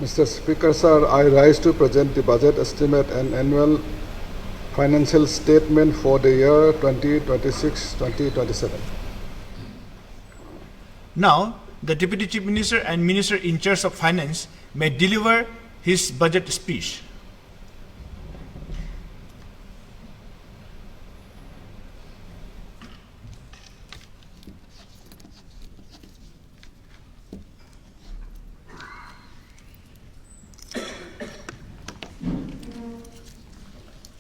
Mr. Speaker, sir, I rise to present the budget estimate and annual financial statement for the year 2026-2027. Now, the Deputy Chief Minister and Minister in charge of Finance may deliver his budget speech.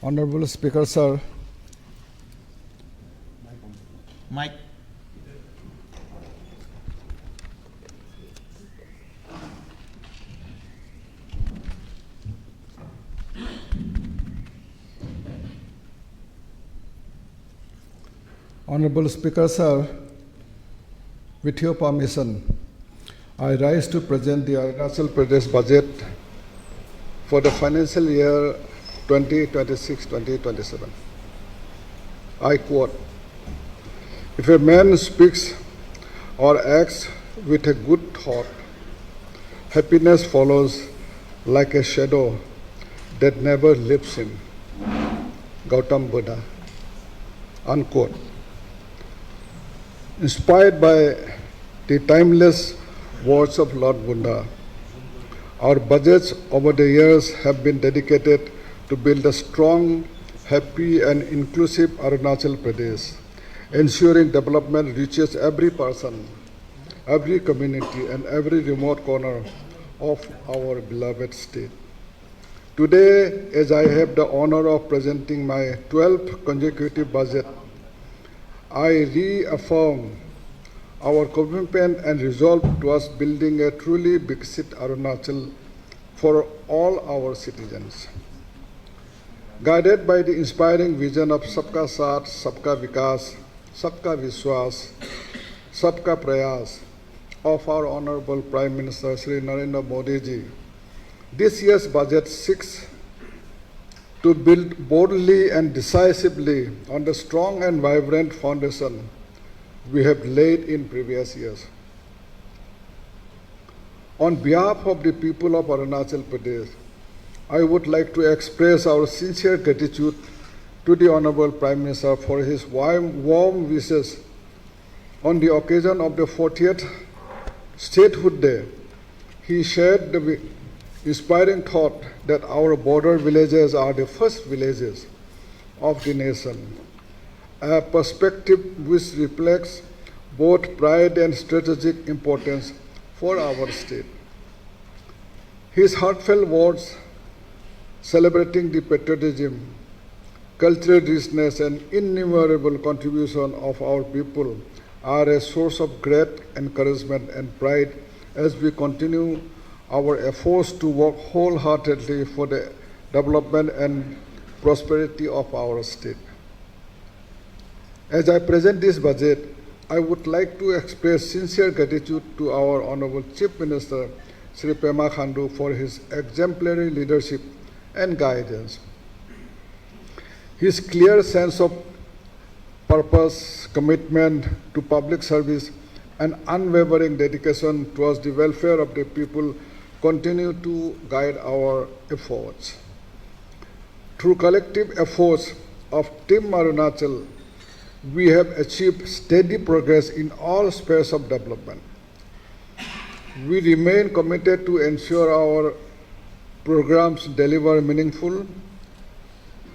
Honorable Speaker, sir, Mike. Honorable Speaker, sir, with your permission, I rise to present the Arunachal Pradesh Budget for the financial year 2026-2027. I quote, "If a man speaks or acts with a good thought, happiness follows like a shadow that never leaves him." Gautam Buddha. Unquote. Inspired by the timeless words of Lord Buddha, our budgets over the years have been dedicated to build a strong, happy and inclusive Arunachal Pradesh, ensuring development reaches every person, every community and every remote corner of our beloved state. Today, as I have the honor of presenting my 12th consecutive budget, I reaffirm our commitment and resolve towards building a truly Viksit Arunachal for all our citizens. Guided by the inspiring vision of Sabka Saath, Sabka Vikas, Sabka Vishwas, Sabka Prayas of our Honorable Prime Minister Shri Narendra Modi ji, this year's budget seeks to build boldly and decisively on the strong and vibrant foundation we have laid in previous years. On behalf of the people of Arunachal Pradesh, I would like to express our sincere gratitude to the Honorable Prime Minister for his warm wishes on the occasion of the 40th Statehood Day. He shared the inspiring thought that our border villages are the first villages of the nation, a perspective which reflects both pride and strategic importance for our state. His heartfelt words celebrating the patriotism, cultural richness and innumerable contribution of our people are a source of great encouragement and pride as we continue our efforts to work wholeheartedly for the development and prosperity of our state. As I present this budget, I would like to express sincere gratitude to our Honorable Chief Minister, Shri Pema Khandu, for his exemplary leadership and guidance. His clear sense of purpose, commitment to public service, and unwavering dedication towards the welfare of the people continue to guide our efforts. Through collective efforts of Team Arunachal, we have achieved steady progress in all spheres of development. We remain committed to ensure our programs deliver meaningful,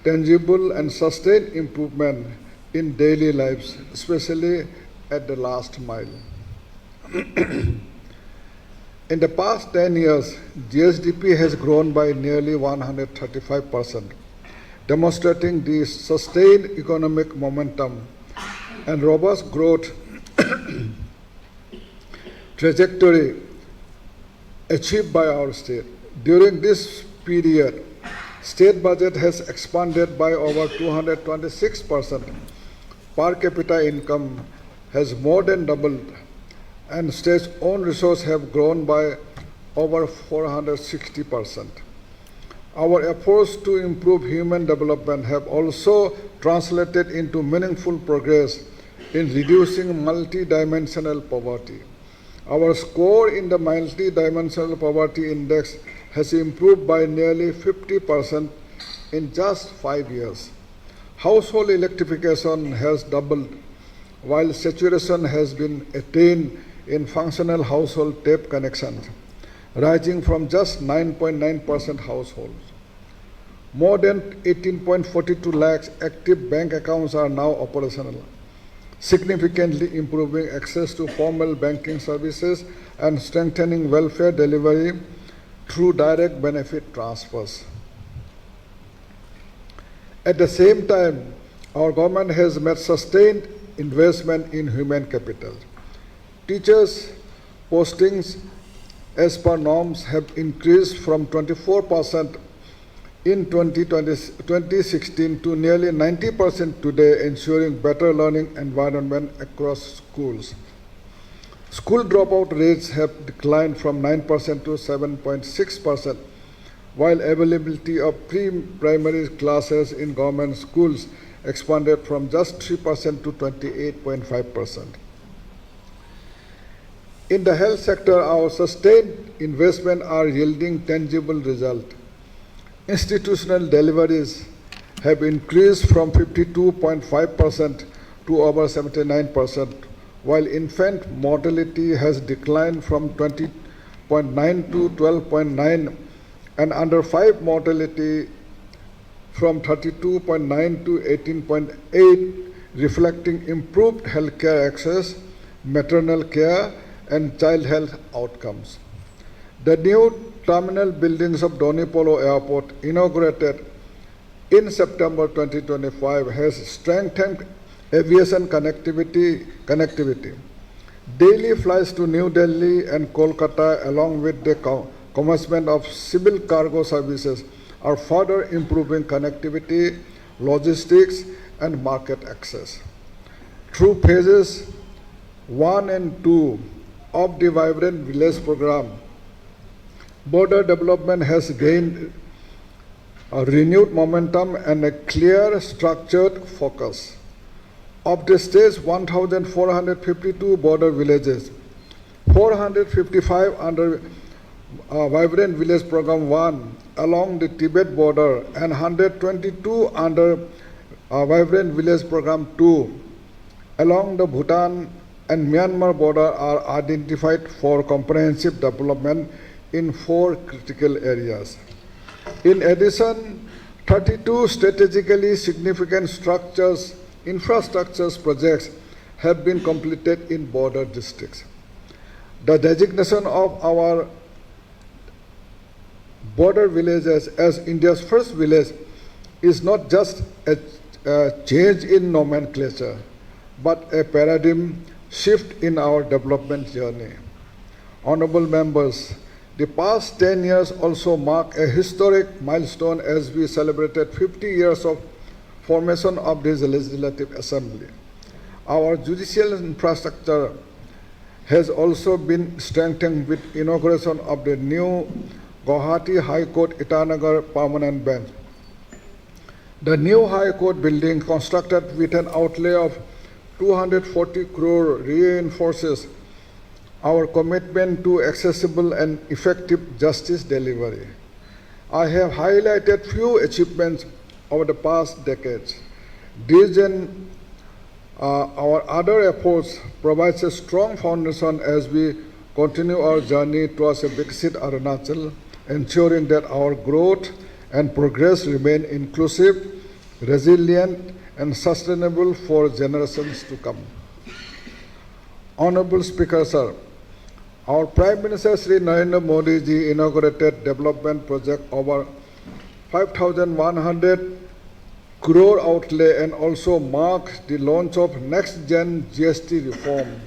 tangible, and sustained improvement in daily lives, especially at the last mile. In the past 10 years, GSDP has grown by nearly 135%, demonstrating the sustained economic momentum and robust growth trajectory achieved by our state. During this period, state budget has expanded by over 226%. Per capita income has more than doubled, and state's own resources have grown by over 460%. Our efforts to improve human development have also translated into meaningful progress in reducing multidimensional poverty. Our score in the multi-dimensional poverty index has improved by nearly 50% in just 5 years. Household electrification has doubled, while saturation has been attained in functional household tap connections, rising from just 9.9% households. More than 18.42 lakhs active bank accounts are now operational, significantly improving access to formal banking services and strengthening welfare delivery through direct benefit transfers. At the same time, our government has made sustained investment in human capital. Teachers' postings as per norms have increased from 24% in 2016 to nearly 90% today, ensuring better learning environment across schools. School dropout rates have declined from 9% to 7.6%, while availability of pre-primary classes in government schools expanded from just 3% to 28.5%. In the health sector, our sustained investment are yielding tangible results. Institutional deliveries have increased from 52.5% to over 79%, while infant mortality has declined from 20.9 to 12.9, and under 5 mortality from 32.9 to 18.8, reflecting improved healthcare access, maternal care, and child health outcomes. The new terminal buildings of Donipolo Airport, inaugurated in September 2025, has strengthened aviation connectivity. Daily flights to New Delhi and Kolkata, along with the commencement of civil cargo services, are further improving connectivity, logistics, and market access. Through phases 1 and 2 of the Vibrant Village program, border development has gained a renewed momentum and a clear, structured focus. Of the state's 1,452 border villages, 455 under Vibrant Village Program 1 along the Tibet border and 122 under Vibrant Village Program 2 along the Bhutan and Myanmar border are identified for comprehensive development in 4 critical areas. In addition, 32 strategically significant infrastructure projects have been completed in border districts. The designation of our border villages as India's first village is not just a change in nomenclature, but a paradigm shift in our development journey. Honorable members, the past 10 years also mark a historic milestone as we celebrated 50 years of formation of this Legislative Assembly. Our judicial infrastructure has also been strengthened with inauguration of the new Guwahati High Court Itanagar Permanent Bench. The new High Court building, constructed with an outlay of 240 crore, reinforces our commitment to accessible and effective justice delivery. I have highlighted few achievements over the past decades. These and our other efforts provides a strong foundation as we continue our journey towards a Viksit Arunachal, ensuring that our growth and progress remain inclusive, resilient, and sustainable for generations to come. Honorable Speaker, sir, our Prime Minister Shri Narendra Modi ji inaugurated development project over 5,100 crore outlay and also marked the launch of next-gen GST reform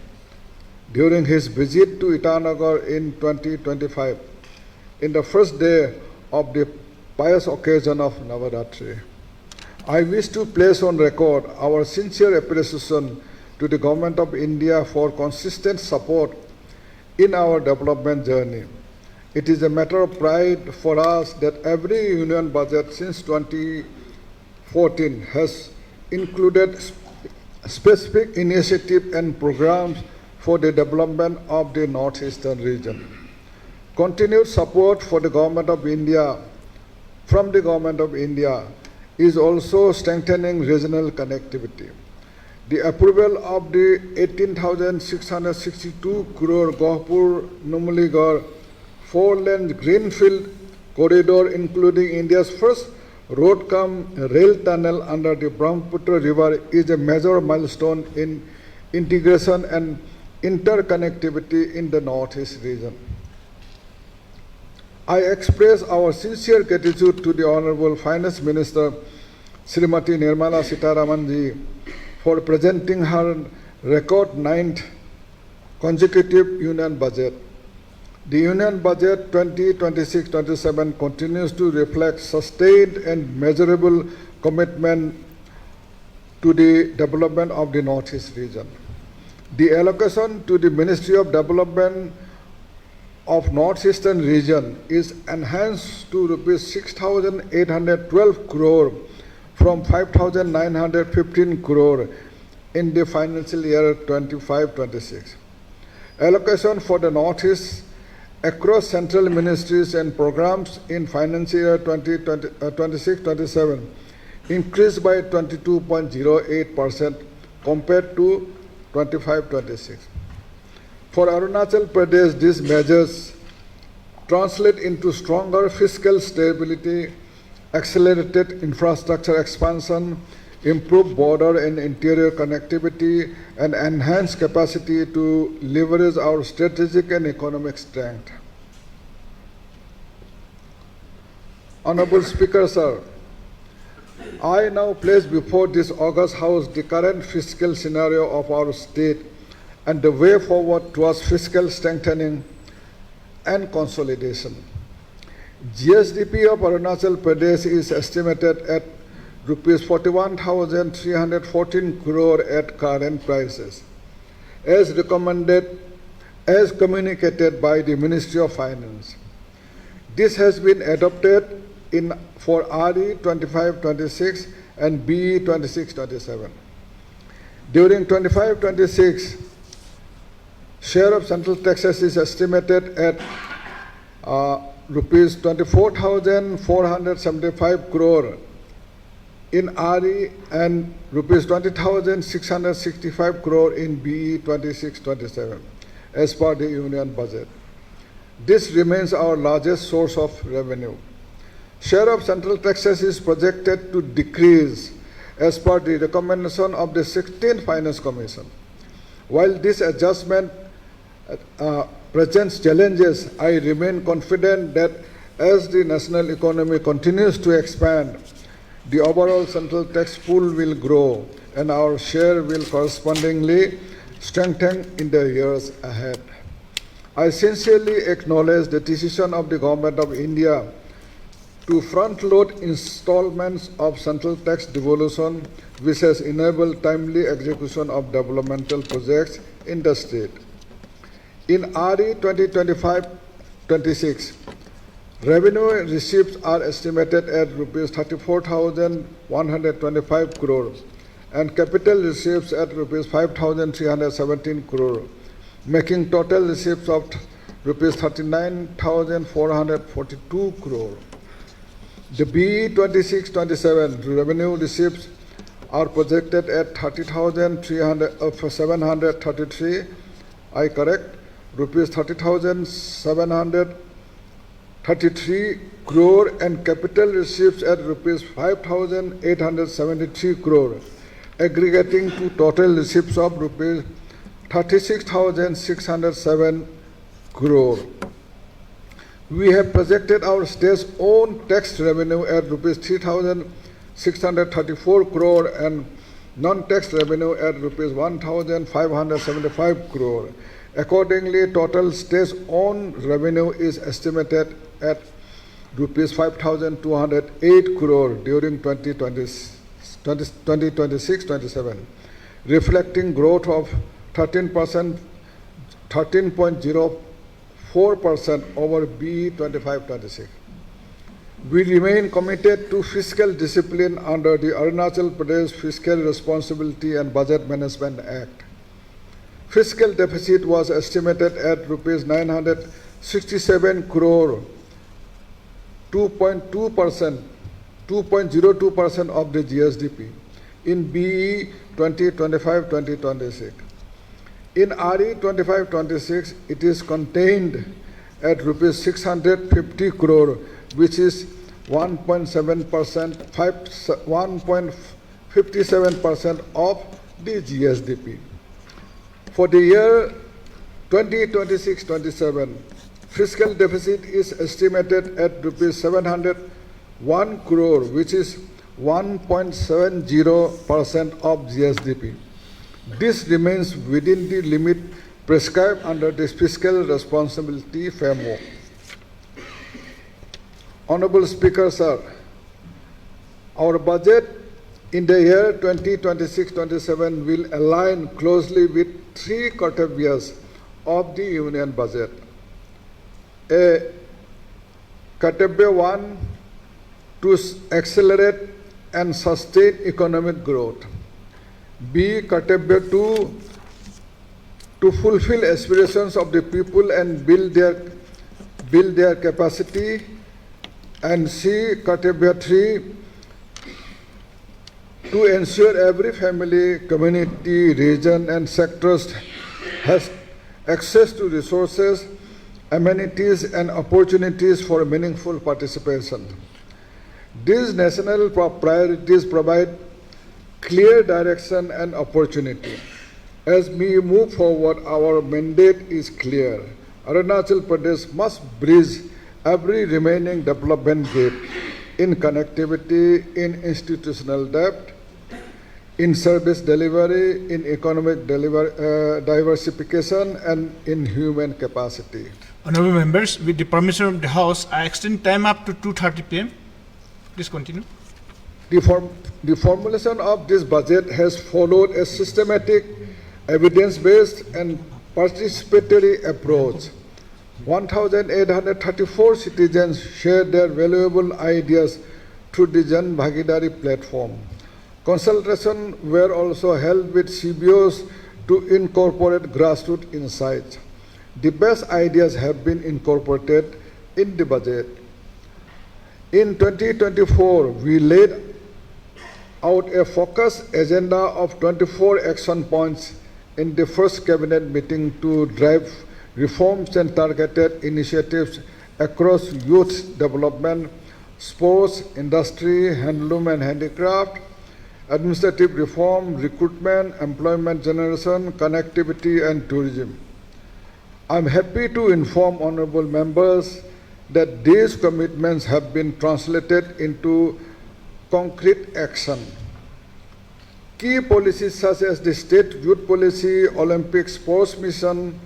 during his visit to Itanagar in 2025, in the first day of the pious occasion of Navaratri. I wish to place on record our sincere appreciation to the Government of India for consistent support in our development journey. It is a matter of pride for us that every union budget since 2014 has included specific initiatives and programs for the development of the northeastern region. Continued support for the Government of India from the Government of India is also strengthening regional connectivity. The approval of the 18,662 crore Gohpur-Numaligarh 4-lane greenfield corridor, including India's first road-cum-rail tunnel under the Brahmaputra River, is a major milestone in integration and interconnectivity in the Northeast region. I express our sincere gratitude to the Honorable Finance Minister, Srimati Nirmala Sitharamanji, for presenting her record 9th consecutive Union Budget. The Union Budget 2026-27 continues to reflect sustained and measurable commitment to the development of the Northeast region. The allocation to the Ministry of Development of Northeastern region is enhanced to rupees 6,812 crore from 5,915 crore in the financial year 25-26. Allocation for the Northeast across central ministries and programs in financial year 26-27 increased by 22.08% compared to 25-26. For Arunachal Pradesh, these measures translate into stronger fiscal stability, accelerated infrastructure expansion, improved border and interior connectivity, and enhanced capacity to leverage our strategic and economic strength. Honorable Speaker, sir, I now place before this August House the current fiscal scenario of our state and the way forward towards fiscal strengthening and consolidation. GSDP of Arunachal Pradesh is estimated at rupees 41,314 crore at current prices, as communicated by the Ministry of Finance. This has been adopted for RE 25-26 and BE 26-27. During 25-26, share of central taxes is estimated at rupees 24,475 crore in RE and rupees 20,665 crore in BE 26-27 as per the Union Budget. This remains our largest source of revenue. Share of central taxes is projected to decrease as per the recommendation of the 16th Finance Commission. While this adjustment presents challenges, I remain confident that as the national economy continues to expand, the overall central tax pool will grow and our share will correspondingly strengthen in the years ahead. I sincerely acknowledge the decision of the Government of India to front-load installments of central tax devolution, which has enabled timely execution of developmental projects in the state. In RE 2025-26, revenue receipts are estimated at rupees 34,125 crore and capital receipts at rupees 5,317 crore, making total receipts of rupees 39,442 crore. The BE 26-27 revenue receipts are projected at 30,733, rupees 30,733 crore and capital receipts at rupees 5,873 crore, aggregating to total receipts of rupees 36,607 crore. We have projected our state's own tax revenue at rupees 3,634 crore and non-tax revenue at rupees 1,575 crore. Accordingly, total state's own revenue is estimated at rupees 5,208 crore during 2026-27, reflecting growth of 13.04% over BE 25-26. We remain committed to fiscal discipline under the Arunachal Pradesh Fiscal Responsibility and Budget Management Act. Fiscal deficit was estimated at rupees 967 crore, 2.02%, 2.02% of the GSDP in BE 2025-2026. In RE 25-26, it is contained at rupees 650 crore, which is 1.7%, 1.57% of the GSDP. For the year 2026-27, fiscal deficit is estimated at rupees 701 crore, which is 1.70% of GSDP. This remains within the limit prescribed under the fiscal responsibility framework. Honorable Speaker, sir, our budget in the year 2026-27 will align closely with three criteria of the Union budget. A, Criteria 1, to accelerate and sustain economic growth. B, Criteria 2, to fulfill aspirations of the people and build their capacity. And C, Criteria 3, to ensure every family, community, region, and sectors has access to resources, amenities, and opportunities for meaningful participation. These national priorities provide clear direction and opportunity. As we move forward, our mandate is clear. Arunachal Pradesh must bridge every remaining development gap in connectivity, in institutional depth, in service delivery, in economic diversification, and in human capacity. Honorable members, with the permission of the House, I extend time up to 2:30 p.m. Please continue. The formulation of this budget has followed a systematic, evidence-based, and participatory approach. 1,834 citizens shared their valuable ideas through the Jan Bhagidari platform. Consultations were also held with CBOs to incorporate grassroots insights. The best ideas have been incorporated in the budget. In 2024, we laid out a focused agenda of 24 action points in the first cabinet meeting to drive reforms and targeted initiatives across youth development, sports, industry, handloom and handicraft, administrative reform, recruitment, employment generation, connectivity, and tourism. I'm happy to inform honorable members that these commitments have been translated into concrete action. Key policies such as the state youth policy, Olympic sports mission,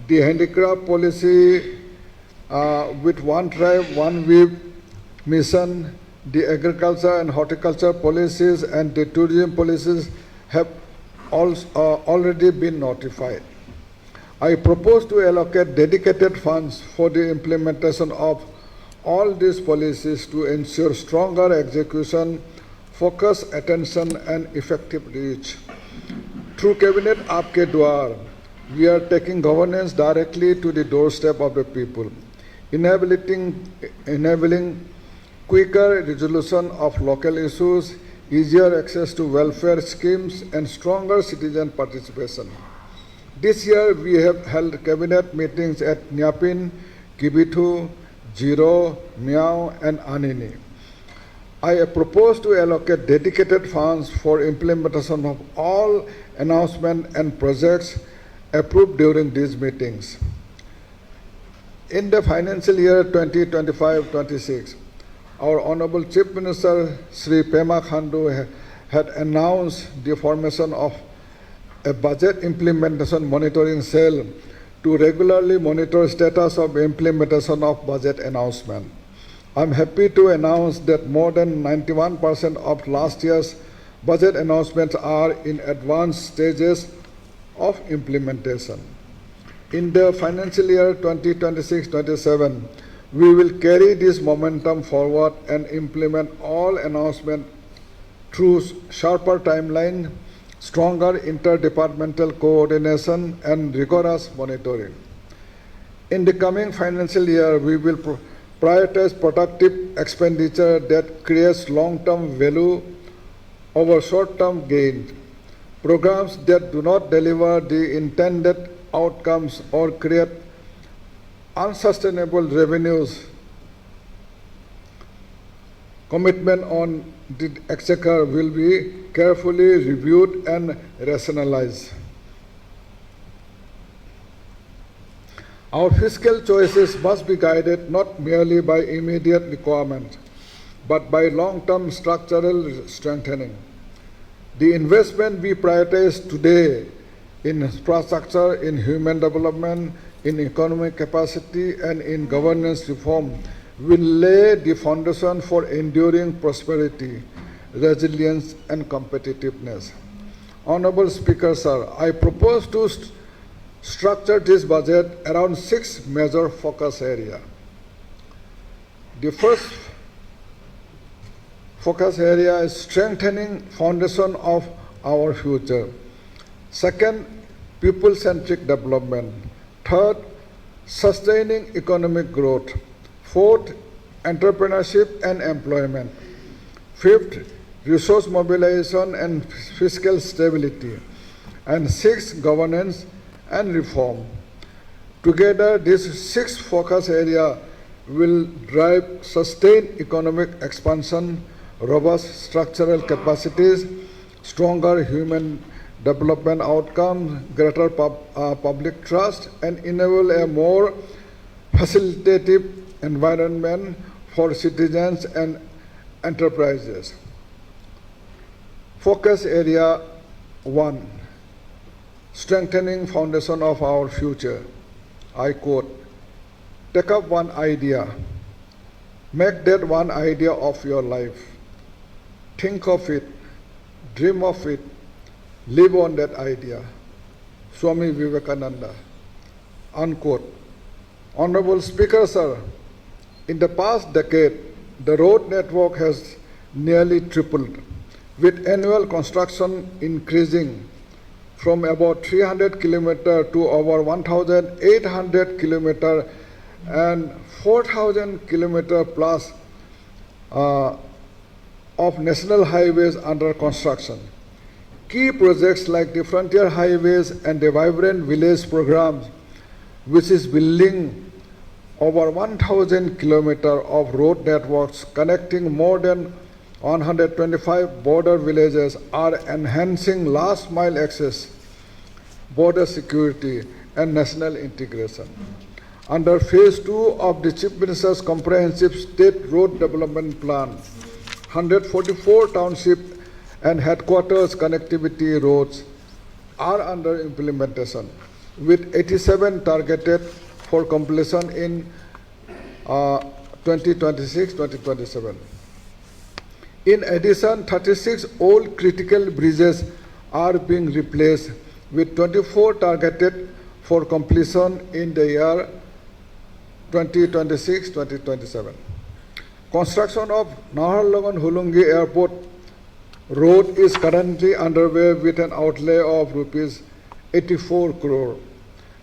the handicraft policy with one tribe, one weave mission, the agriculture and horticulture policies, and the tourism policies have already been notified. I propose to allocate dedicated funds for the implementation of all these policies to ensure stronger execution, focused attention, and effective reach. Through Cabinet Aapke Dwar, we are taking governance directly to the doorstep of the people, enabling quicker resolution of local issues, easier access to welfare schemes, and stronger citizen participation. This year, we have held cabinet meetings at Nyapin, Kibithu, Jiro, Miao, and Anini. I propose to allocate dedicated funds for implementation of all announcements and projects approved during these meetings. In the financial year 2025-26, our Honorable Chief Minister Sri Pema Khandu had announced the formation of a budget implementation monitoring cell to regularly monitor status of implementation of budget announcement. I'm happy to announce that more than 91% of last year's budget announcements are in advanced stages of implementation. In the financial year 2026-27, we will carry this momentum forward and implement all announcements through sharper timeline, stronger interdepartmental coordination, and rigorous monitoring. In the coming financial year, we will prioritize productive expenditure that creates long-term value over short-term gain. Programs that do not deliver the intended outcomes or create unsustainable revenues. Commitment on the exchequer will be carefully reviewed and rationalized. Our fiscal choices must be guided not merely by immediate requirements, but by long-term structural strengthening. The investment we prioritize today in infrastructure, in human development, in economic capacity, and in governance reform will lay the foundation for enduring prosperity, resilience, and competitiveness. Honorable Speaker, sir, I propose to structure this budget around 6 major focus areas. The first focus area is strengthening foundation of our future. Second, people-centric development. Third, sustaining economic growth. Fourth, entrepreneurship and employment. Fifth, resource mobilization and fiscal stability. And sixth, governance and reform. Together, these 6 focus areas will drive sustained economic expansion, robust structural capacities, stronger human development outcomes, greater public trust, and enable a more facilitative environment for citizens and enterprises. Focus area 1, strengthening foundation of our future. I quote, take up one idea, make that one idea of your life. Think of it, dream of it, live on that idea. Swami Vivekananda, unquote. Honorable Speaker, sir, in the past decade, the road network has nearly tripled, with annual construction increasing from about 300 kilometers to over 1,800 kilometers and 4,000 kilometers plus of national highways under construction. Key projects like the Frontier Highways and the Vibrant Village programs, which is building over 1,000 kilometers of road networks connecting more than 125 border villages, are enhancing last mile access, border security, and national integration. Under Phase 2 of the Chief Minister's Comprehensive State Road Development Plan, 144 township and headquarters connectivity roads are under implementation, with 87 targeted for completion in 2026-2027. In addition, 36 old critical bridges are being replaced, with 24 targeted for completion in the year 2026-2027. Construction of Naharlagun-Hulungi Airport Road is currently underway with an outlay of rupees 84 crore.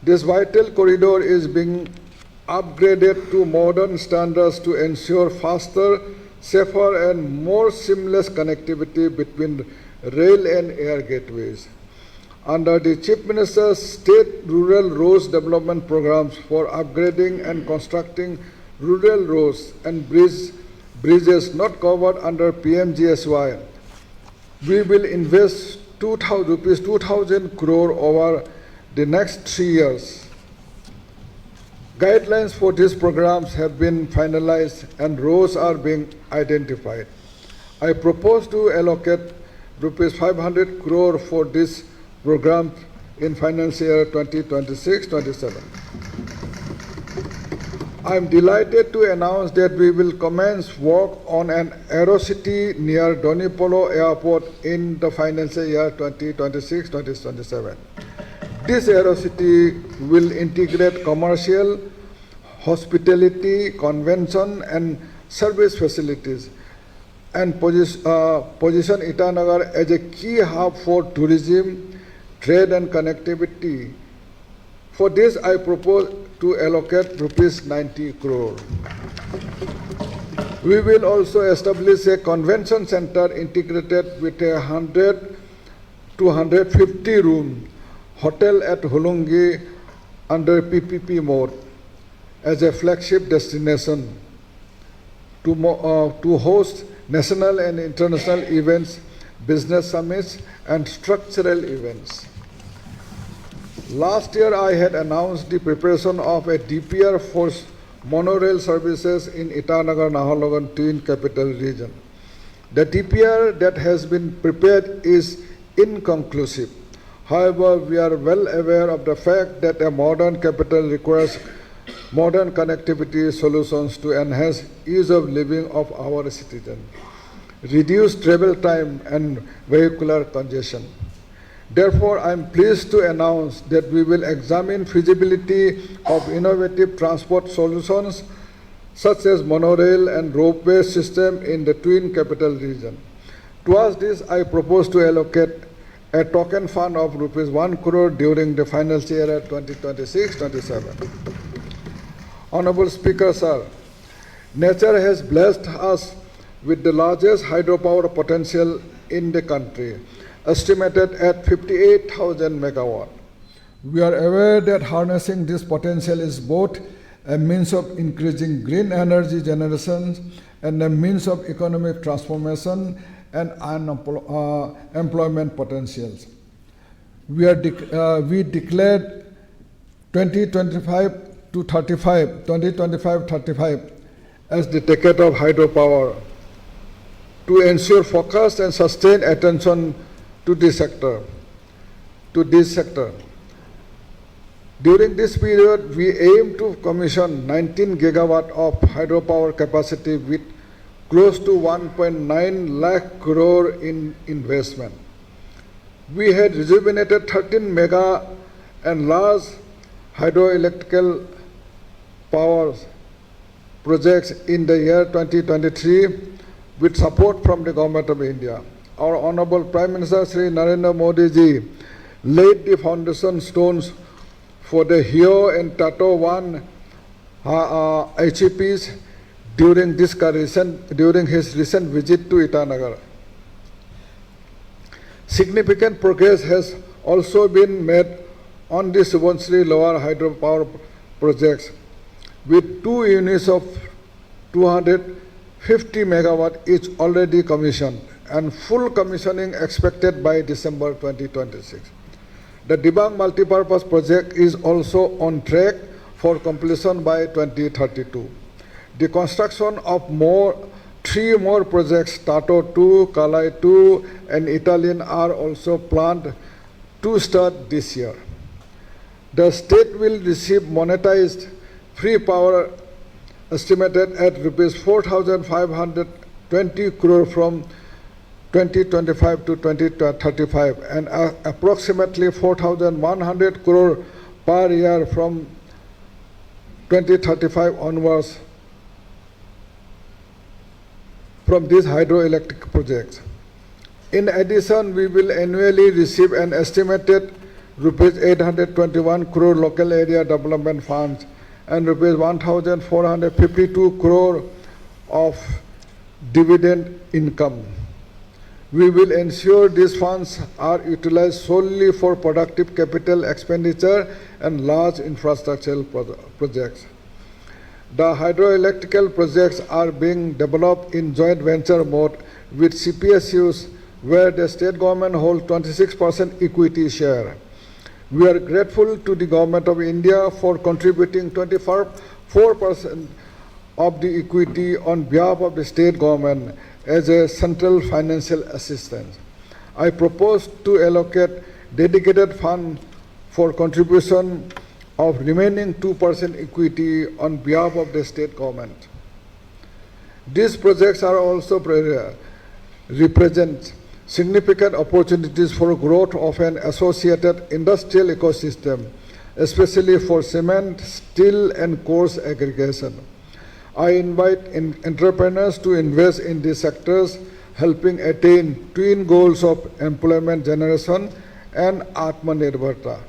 This vital corridor is being upgraded to modern standards to ensure faster, safer, and more seamless connectivity between rail and air gateways. Under the Chief Minister's State Rural Roads Development Programs for upgrading and constructing rural roads and bridges not covered under PMGSY, we will invest rupees 2,000 crore over the next 3 years. Guidelines for these programs have been finalized and roads are being identified. I propose to allocate rupees 500 crore for this program in financial year 2026-27. I am delighted to announce that we will commence work on an aerocity near Donipolo Airport in the financial year 2026-2027. This aerocity will integrate commercial, hospitality, convention, and service facilities, and position Itanagar as a key hub for tourism, trade and connectivity. For this, I propose to allocate rupees 90 crore. We will also establish a convention center integrated with a 100 to 150 room hotel at Holungi under PPP mode as a flagship destination to host national and international events, business summits, and structural events. Last year, I had announced the preparation of a DPR for monorail services in Itanagar-Naharlagun Twin Capital Region. The DPR that has been prepared is inconclusive. However, we are well aware of the fact that a modern capital requires modern connectivity solutions to enhance ease of living of our citizens, reduce travel time and vehicular congestion. Therefore, I am pleased to announce that we will examine feasibility of innovative transport solutions such as monorail and ropeway system in the Twin Capital Region. Towards this, I propose to allocate a token fund of rupees 1 crore during the financial year 2026-27. Honorable Speaker, sir, nature has blessed us with the largest hydropower potential in the country, estimated at 58,000 megawatt. We are aware that harnessing this potential is both a means of increasing green energy generation and a means of economic transformation and employment potentials. We declared 2025-35 as the decade of hydropower to ensure focused and sustained attention to this sector. During this period, we aim to commission 19 gigawatt of hydropower capacity with close to 1.9 lakh crore in investment. We had rejuvenated 13 mega and large hydroelectrical power projects in the year 2023 with support from the Government of India. Our Honorable Prime Minister Shri Narendra Modi ji laid the foundation stones for the Hio and Tato 1 HEPs during his recent visit to Itanagar. Significant progress has also been made on the Subansiri Lower hydropower projects with 2 units of 250 megawatt each already commissioned and full commissioning expected by December 2026. The Dibang multipurpose project is also on track for completion by 2032. The construction of 3 more projects, Tato 2, Kalai 2 and Italian are also planned to start this year. The state will receive monetized free power estimated at rupees 4,520 crore from 2025 to 2035 and approximately 4,100 crore per year from 2035 onwards from these hydroelectric projects. In addition, we will annually receive an estimated rupees 821 crore local area development funds and rupees 1,452 crore of dividend income. We will ensure these funds are utilized solely for productive capital expenditure and large infrastructural projects. The hydroelectrical projects are being developed in joint venture mode with CPSUs, where the state government holds 26% equity share. We are grateful to the Government of India for contributing 24% of the equity on behalf of the state government as a central financial assistance. I propose to allocate dedicated fund for contribution of remaining 2% equity on behalf of the state government. These projects are also represent significant opportunities for growth of an associated industrial ecosystem, especially for cement, steel and coarse aggregation. I invite entrepreneurs to invest in these sectors, helping attain twin goals of employment generation and Atmanirbharta.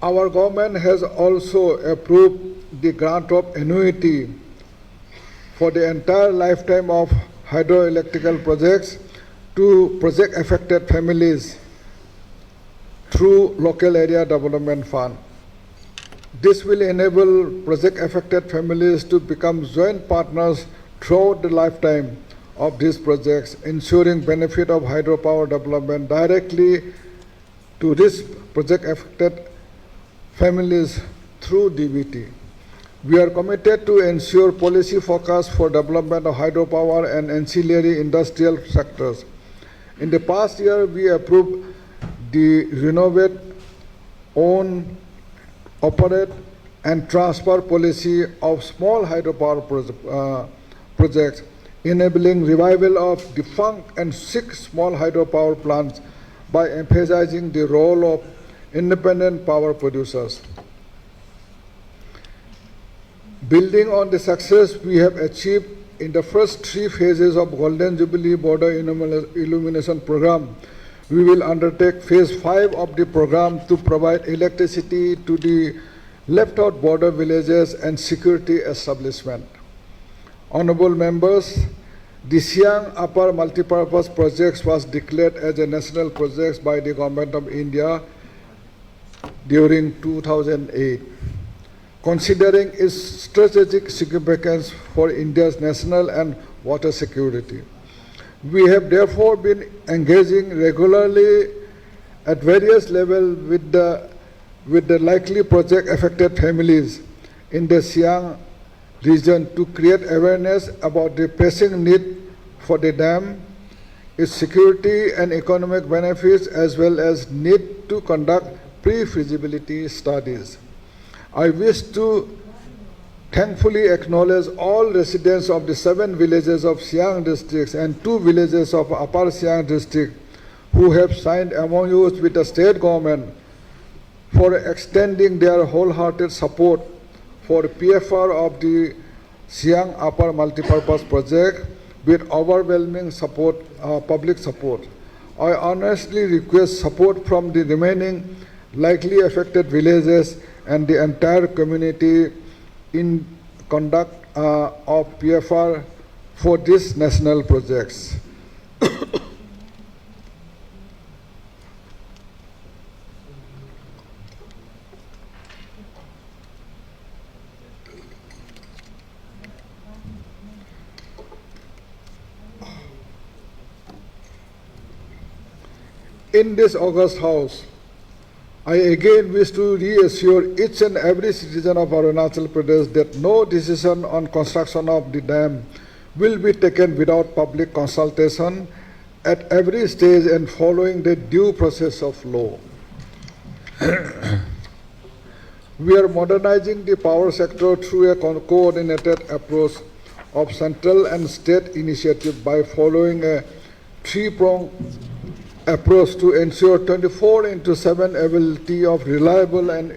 Our government has also approved the grant of annuity for the entire lifetime of hydroelectrical projects to project affected families through local area development fund. This will enable project affected families to become joint partners throughout the lifetime of these projects, ensuring benefit of hydropower development directly to these project affected families through DBT. We are committed to ensure policy focus for development of hydropower and ancillary industrial sectors. In the past year, we approved the renovate, own, operate and transfer policy of small hydropower projects, enabling revival of defunct and sick small hydropower plants by emphasizing the role of independent power producers. Building on the success we have achieved in the first 3 phases of Golden Jubilee Border Illumination Program, we will undertake phase 5 of the program to provide electricity to the left out border villages and security establishment. Honorable members, the Siang Upper Multipurpose Project was declared as a national project by the Government of India during 2008. Considering its strategic significance for India's national and water security, we have therefore been engaging regularly at various levels with the likely project affected families in the Siang region to create awareness about the pressing need for the dam, its security and economic benefits, as well as need to conduct pre-feasibility studies. I wish to thankfully acknowledge all residents of the 7 villages of Siang districts and 2 villages of Upper Siang district who have signed MOUs with the state government for extending their wholehearted support for PFR of the Siang Upper Multipurpose Project with overwhelming support, public support. I earnestly request support from the remaining likely affected villages and the entire community in conduct of PFR for these national projects. In this August House, I again wish to reassure each and every citizen of Arunachal Pradesh that no decision on construction of the dam will be taken without public consultation at every stage and following the due process of law. We are modernizing the power sector through a coordinated approach of central and state initiative by following a 3-pronged approach to ensure 24/7 availability of reliable and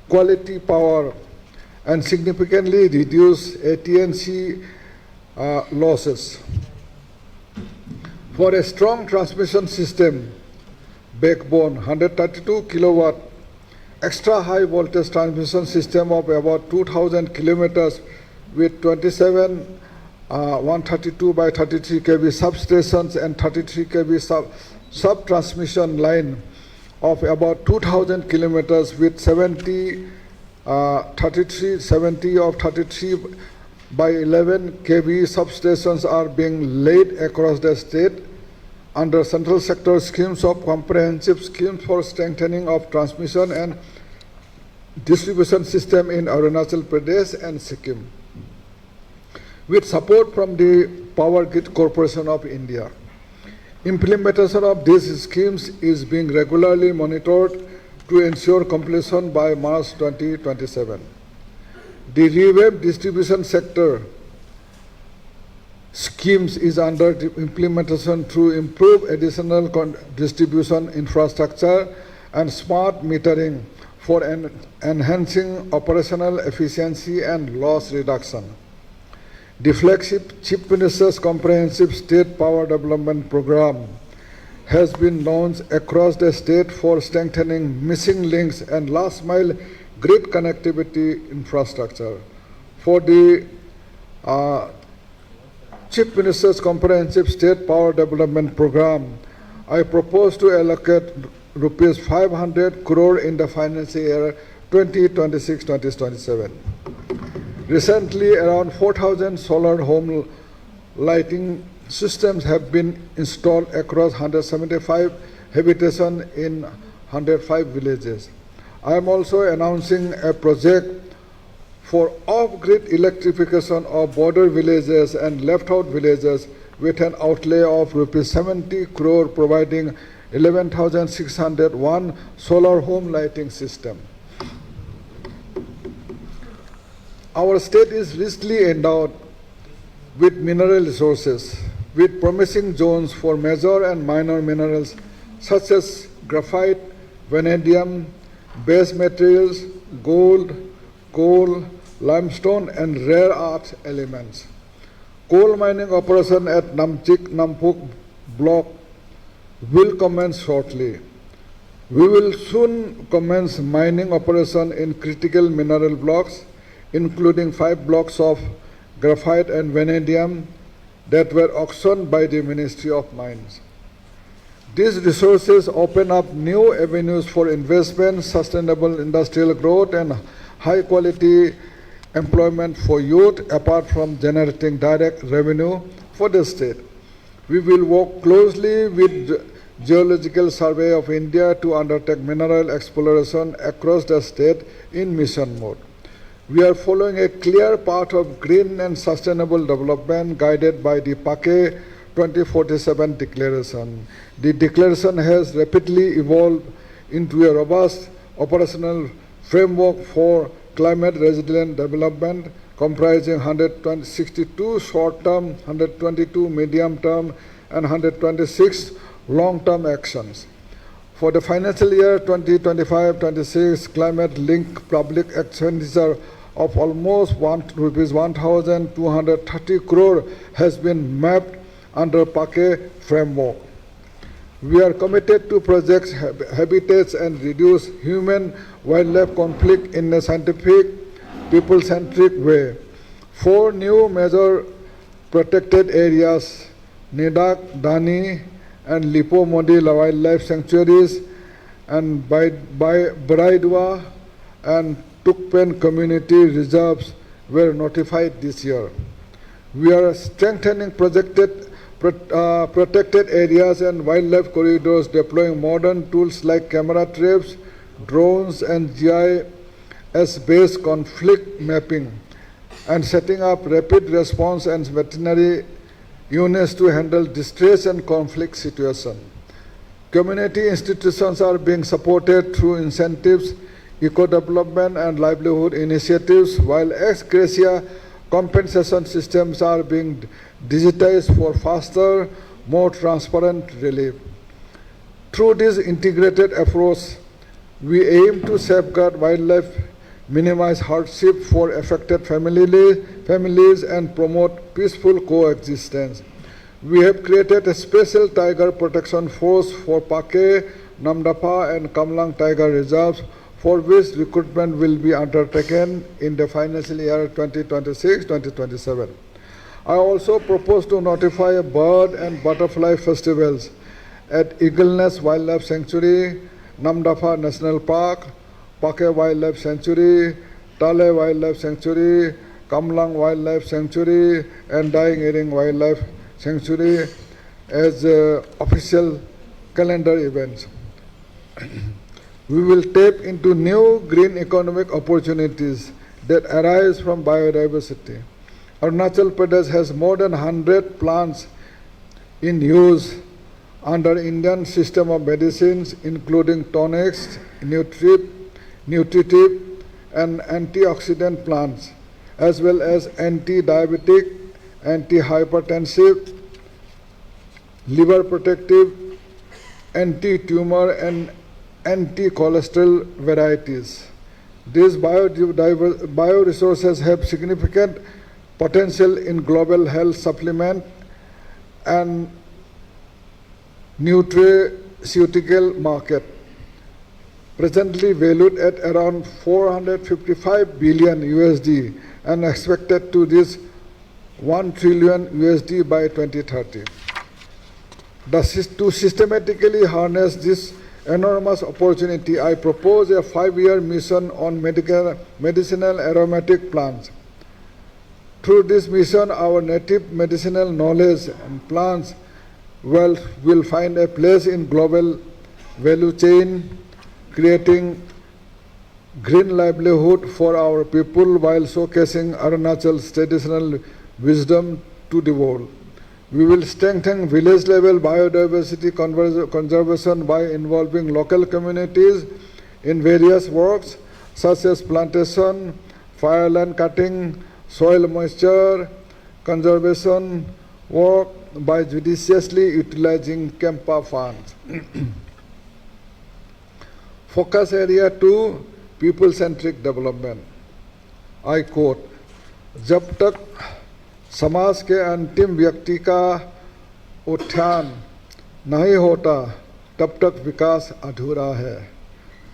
quality power and significantly reduce AT&C losses. For a strong transmission system backbone, 132 kilowatt extra high voltage transmission system of about 2,000 kilometers with 27 132 by 33 kV substations and 33 kV sub-transmission line of about 2,000 kilometers with 70 of 33 by 11 kV substations are being laid across the state under central sector schemes of comprehensive schemes for strengthening of transmission and distribution system in Arunachal Pradesh and Sikkim, with support from the Power Grid Corporation of India. Implementation of these schemes is being regularly monitored to ensure completion by March 2027. The revamped distribution sector schemes is under implementation through improved additional distribution infrastructure and smart metering for enhancing operational efficiency and loss reduction. The flagship Chief Minister's Comprehensive State Power Development Program has been launched across the state for strengthening missing links and last mile grid connectivity infrastructure. For the Chief Minister's Comprehensive State Power Development Program, I propose to allocate rupees 500 crore in the financial year 2026-2027. Recently, around 4,000 solar home lighting systems have been installed across 175 habitation in 105 villages. I am also announcing a project for off-grid electrification of border villages and left-out villages with an outlay of rupees 70 crore, providing 11,601 solar home lighting system. Our state is richly endowed with mineral resources, with promising zones for major and minor minerals such as graphite, vanadium, base materials, gold, coal, limestone, and rare earth elements. Coal mining operation at Namchik Nampuk block will commence shortly. We will soon commence mining operation in critical mineral blocks, including 5 blocks of graphite and vanadium that were auctioned by the Ministry of Mines. These resources open up new avenues for investment, sustainable industrial growth, and high-quality employment for youth, apart from generating direct revenue for the state. We will work closely with Geological Survey of India to undertake mineral exploration across the state in mission mode. We are following a clear path of green and sustainable development guided by the PACE 2047 declaration. The declaration has rapidly evolved into a robust operational framework for climate resilient development, comprising 162 short-term, 122 medium-term, and 126 long-term actions. For the financial year 2025-26, climate-linked public expenditure of almost rupees 1,230 crore has been mapped under PACE framework. We are committed to project habitats and reduce human-wildlife conflict in a scientific, people-centric way. 4 new major protected areas, Nidak, Dani, and Lipo Modi wildlife sanctuaries, and by Baraidwa and Tukpen community reserves were notified this year. We are strengthening protected areas and wildlife corridors, deploying modern tools like camera traps, drones, and GIS-based conflict mapping, and setting up rapid response and veterinary units to handle distress and conflict situations. Community institutions are being supported through incentives, eco-development, and livelihood initiatives, while ex gratia compensation systems are being digitized for faster, more transparent relief. Through this integrated approach, we aim to safeguard wildlife, minimize hardship for affected families, and promote peaceful coexistence. We have created a special tiger protection force for Pake, Namdapha, and Kamlang tiger reserves, for which recruitment will be undertaken in the financial year 2026-2027. I also propose to notify bird and butterfly festivals at Eagle Nest Wildlife Sanctuary, Namdapha National Park, Pake Wildlife Sanctuary, Tale Wildlife Sanctuary, Kamlang Wildlife Sanctuary, and Dying Earring Wildlife Sanctuary as official calendar events. We will tap into new green economic opportunities that arise from biodiversity. Arunachal Pradesh has more than 100 plants in use under Indian system of medicines, including tonics, nutritive, and antioxidant plants, as well as anti-diabetic, anti-hypertensive, liver protective, anti-tumor, and anti-cholesterol varieties. These bioresources have significant potential in global health supplement and nutraceutical market, presently valued at around 455 billion USD and expected to reach 1 trillion USD by 2030. To systematically harness this enormous opportunity, I propose a 5-year mission on medicinal aromatic plants. Through this mission, our native medicinal knowledge and plants will find a place in global value chain, creating green livelihood for our people while showcasing Arunachal's traditional wisdom to the world. We will strengthen village-level biodiversity conservation by involving local communities in various works such as plantation, fireland cutting, soil moisture conservation work by judiciously utilizing Kempa funds. Focus area 2, people-centric development. I quote, जब तक समाज के अंतिम व्यक्ति का उत्थान नहीं होता तब तक विकास अधूरा है.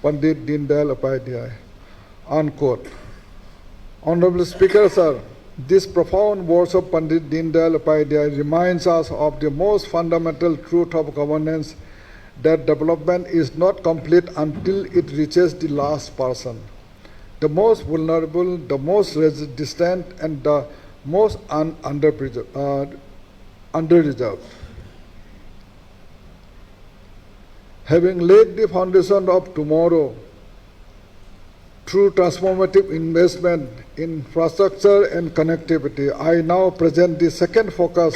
Pandit Deendayal Upadhyay. Unquote. Honorable Speaker, sir, this profound words of Pandit Deen Dayal Upadhyay reminds us of the most fundamental truth of governance, that development is not complete until it reaches the last person, the most vulnerable, the most distant, and the most under-reserved. Having laid the foundation of tomorrow through transformative investment in infrastructure and connectivity, I now present the second focus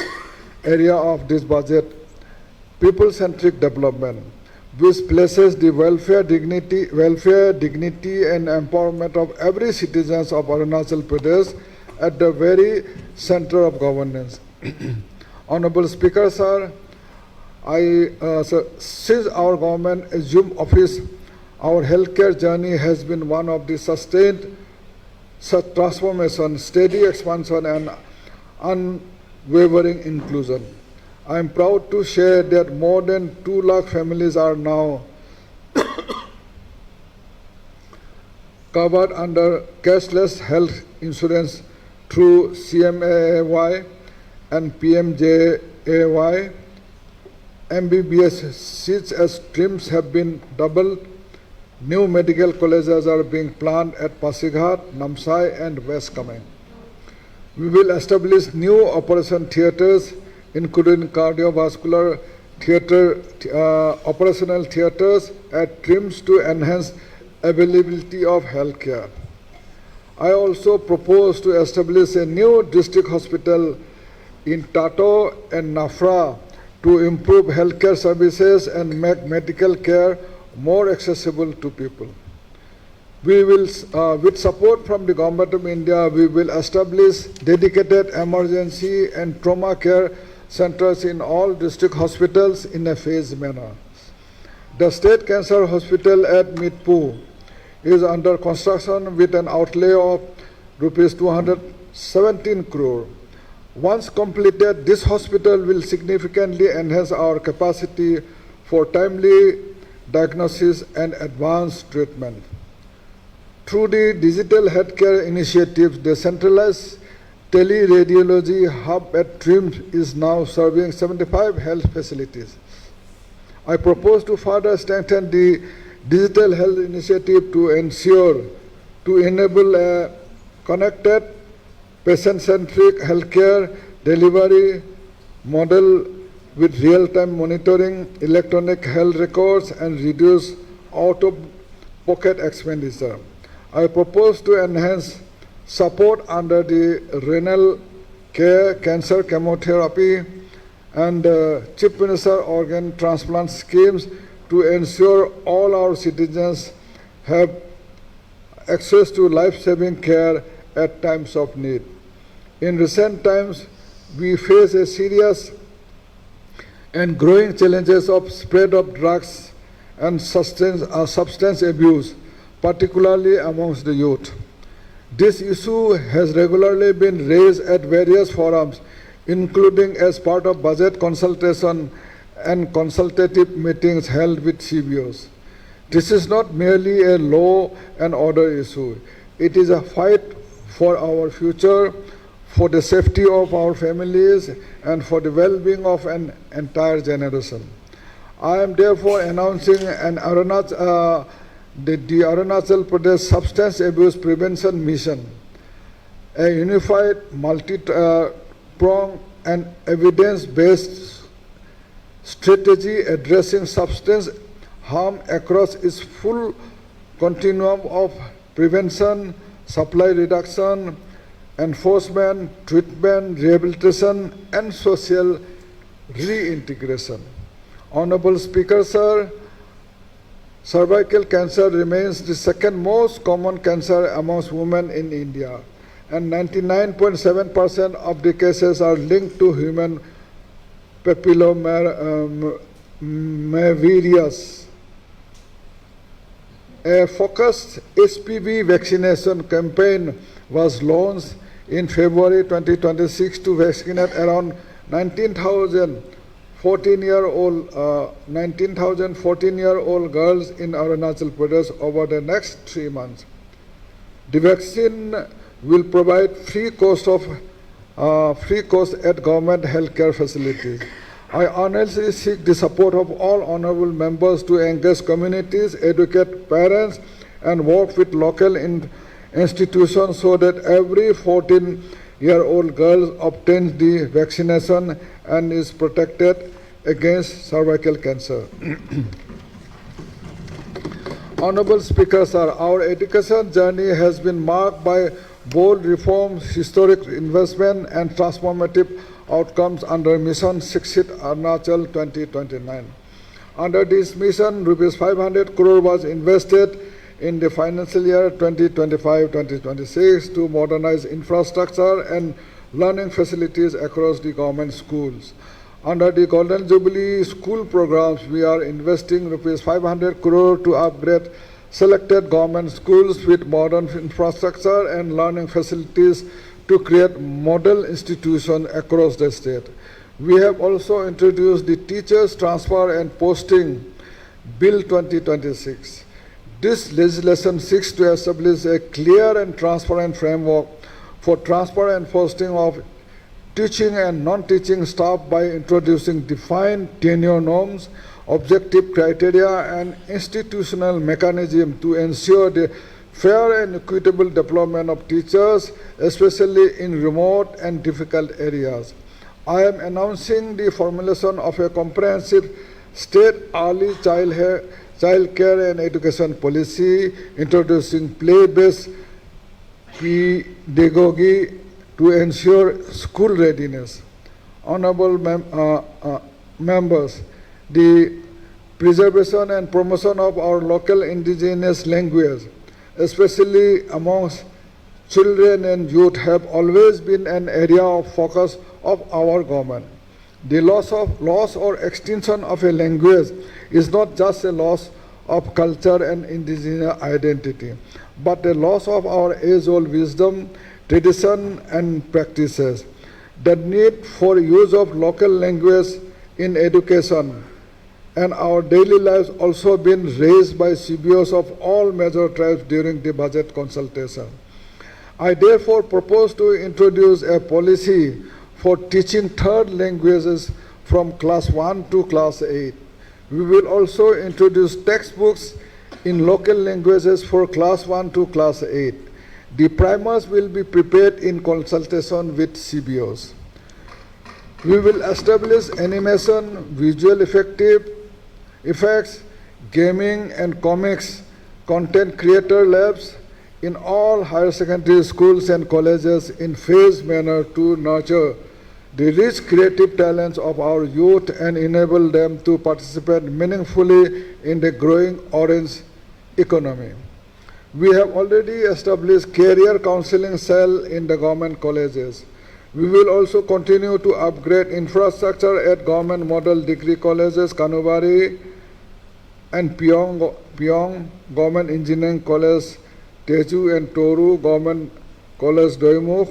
area of this budget, people-centric development, which places the welfare, dignity, and empowerment of every citizen of Arunachal Pradesh at the very center of governance. Honorable Speaker, sir, since our government assumed office, our healthcare journey has been one of the sustained transformation, steady expansion, and unwavering inclusion. I am proud to share that more than 2 lakh families are now covered under cashless health insurance through CMAAY and PMJAY. MBBS seats as streams have been doubled. New medical colleges are being planned at Pasighat, Namsai, and West Kameng. We will establish new operation theatres, including cardiovascular theatre, operational theatres at TRIMS to enhance availability of health care. I also propose to establish a new district hospital in Tato and Nafra to improve healthcare services and make medical care more accessible to people. We will, with support from the Government of India, we will establish dedicated emergency and trauma care centers in all district hospitals in a phased manner. The State Cancer Hospital at Mitpu is under construction with an outlay of Rs 217 crore. Once completed, this hospital will significantly enhance our capacity for timely diagnosis and advanced treatment. Through the digital healthcare initiatives, the centralized teleradiology hub at TRIMS is now serving 75 health facilities. I propose to further strengthen the digital health initiative to enable a connected, patient-centric healthcare delivery model with real-time monitoring, electronic health records, and reduce out-of-pocket expenditure. I propose to enhance support under the renal care, cancer chemotherapy, and Chief Minister organ transplant schemes to ensure all our citizens have access to life-saving care at times of need. In recent times, we face a serious and growing challenges of spread of drugs and substance abuse, particularly amongst the youth. This issue has regularly been raised at various forums, including as part of budget consultation and consultative meetings held with CBOs. This is not merely a law and order issue. It is a fight for our future, for the safety of our families, and for the well-being of an entire generation. I am therefore announcing the Arunachal Pradesh Substance Abuse Prevention Mission, a unified, multi-pronged and evidence-based strategy addressing substance harm across its full continuum of prevention, supply reduction, enforcement, treatment, rehabilitation, and social reintegration. Honorable Speaker, sir, cervical cancer remains the second most common cancer amongst women in India, and 99.7% of the cases are linked to human papillomavirus. A focused HPV vaccination campaign was launched in February 2026 to vaccinate around 19,000 14-year-old girls in Arunachal Pradesh over the next 3 months. The vaccine will provide free cost at government healthcare facilities. I earnestly seek the support of all honorable members to engage communities, educate parents, and work with local institutions so that every 14-year-old girl obtains the vaccination and is protected against cervical cancer. Honorable Speaker, sir, our education journey has been marked by bold reforms, historic investment, and transformative outcomes under Mission Shikshit Arunachal 2029. Under this mission, rupees 500 crore was invested in the financial year 2025-2026 to modernize infrastructure and learning facilities across the government schools. Under the Golden Jubilee school programs, we are investing rupees 500 crore to upgrade selected government schools with modern infrastructure and learning facilities to create model institutions across the state. We have also introduced the Teachers Transfer and Posting Bill 2026. This legislation seeks to establish a clear and transparent framework for transfer and posting of teaching and non-teaching staff by introducing defined tenure norms, objective criteria, and institutional mechanism to ensure the fair and equitable development of teachers, especially in remote and difficult areas. I am announcing the formulation of a comprehensive state early child care and education policy, introducing play-based pedagogy to ensure school readiness. Honorable members, the preservation and promotion of our local indigenous language, especially amongst children and youth, have always been an area of focus of our government. The loss or extinction of a language is not just a loss of culture and indigenous identity, but a loss of our age-old wisdom, tradition, and practices. The need for use of local language in education and our daily lives also been raised by CBOs of all major tribes during the budget consultation. I therefore propose to introduce a policy for teaching third languages from class 1 to class 8. We will also introduce textbooks in local languages for class 1 to class 8. The primers will be prepared in consultation with CBOs. We will establish animation, visual effects, gaming, and comics content creator labs in all higher secondary schools and colleges in phased manner to nurture the rich creative talents of our youth and enable them to participate meaningfully in the growing orange economy. We have already established career counseling cell in the government colleges. We will also continue to upgrade infrastructure at government model degree colleges, Kanubari and Pyong Government Engineering College, Teju and Toru Government College Doimuk,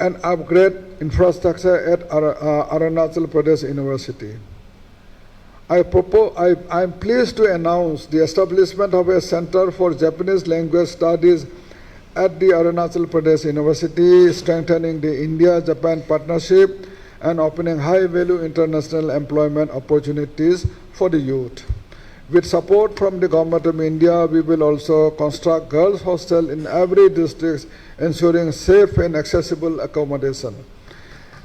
and upgrade infrastructure at Arunachal Pradesh University. I am pleased to announce the establishment of a Center for Japanese Language Studies at the Arunachal Pradesh University, strengthening the India-Japan partnership and opening high-value international employment opportunities for the youth. With support from the Government of India, we will also construct girls' hostel in every district, ensuring safe and accessible accommodation.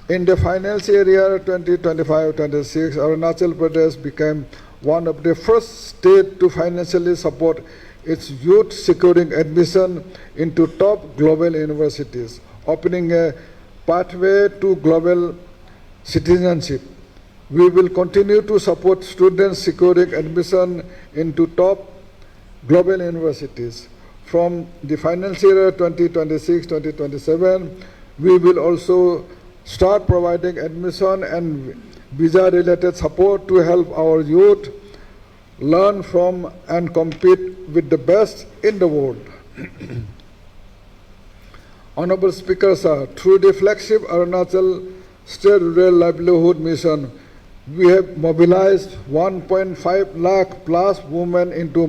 In the financial year 2025-26, Arunachal Pradesh became one of the first states to financially support its youth, securing admission into top global universities, opening a pathway to global citizenship. We will continue to support students securing admission into top global universities. From the financial year 2026-2027, we will also start providing admission and visa-related support to help our youth learn from and compete with the best in the world. Honorable Speaker, sir, through the flagship Arunachal State Rural Livelihood Mission, we have mobilized 1.5 lakh plus women into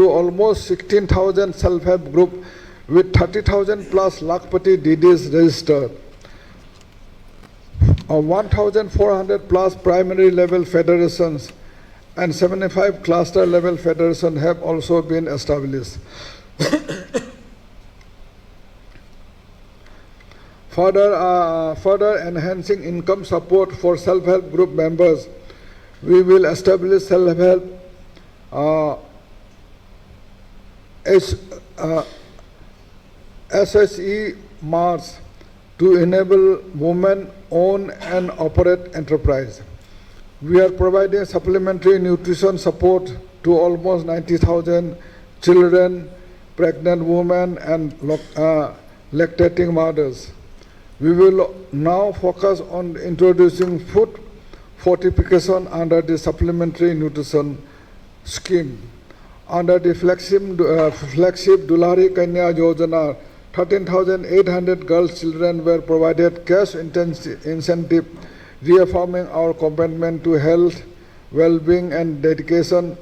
almost 16,000 self-help groups with 30,000 plus Lakhpati DDs registered. 1,400 plus primary level federations and 75 cluster level federations have also been established. Further enhancing income support for self-help group members, we will establish self-help SSE Mars to enable women own and operate enterprise. We are providing supplementary nutrition support to almost 90,000 children, pregnant women, and lactating mothers. We will now focus on introducing food fortification under the supplementary nutrition scheme. Under the flagship Dulhari Kanya Yojana, 13,800 girls children were provided cash incentive, reaffirming our commitment to health, well-being and education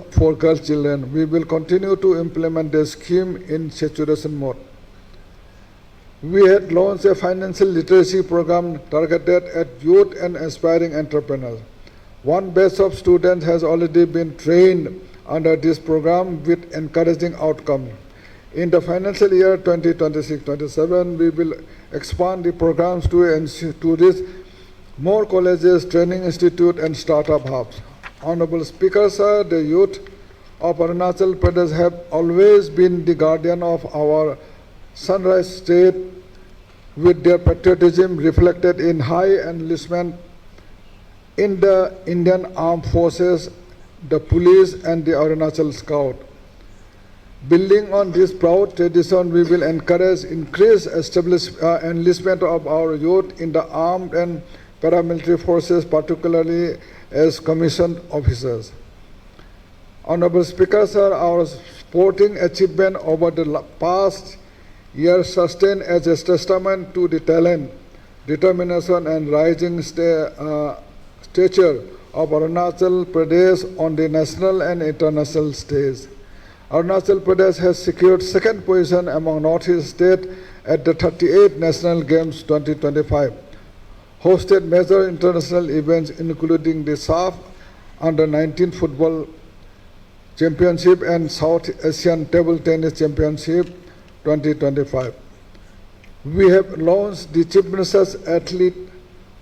for girls children. We will continue to implement the scheme in saturation mode. We had launched a financial literacy program targeted at youth and aspiring entrepreneurs. One batch of students has already been trained under this program with encouraging outcome. In the financial year 2026-27, we will expand the programs to reach more colleges, training institutes, and startup hubs. Honorable Speaker, sir, the youth of Arunachal Pradesh have always been the guardian of our sunrise state, with their patriotism reflected in high enlistment in the Indian Armed Forces, the police, and the Arunachal Scout. Building on this proud tradition, we will encourage increased enlistment of our youth in the armed and paramilitary forces, particularly as commissioned officers. Honorable Speaker, sir, our sporting achievement over the past year sustained as a testament to the talent, determination, and rising stature of Arunachal Pradesh on the national and international stage. Arunachal Pradesh has secured second position among Northeast states at the 38th National Games 2025, hosted major international events including the SAF Under-19 Football Championship and South Asian Table Tennis Championship 2025. We have launched the Chief Minister's Athlete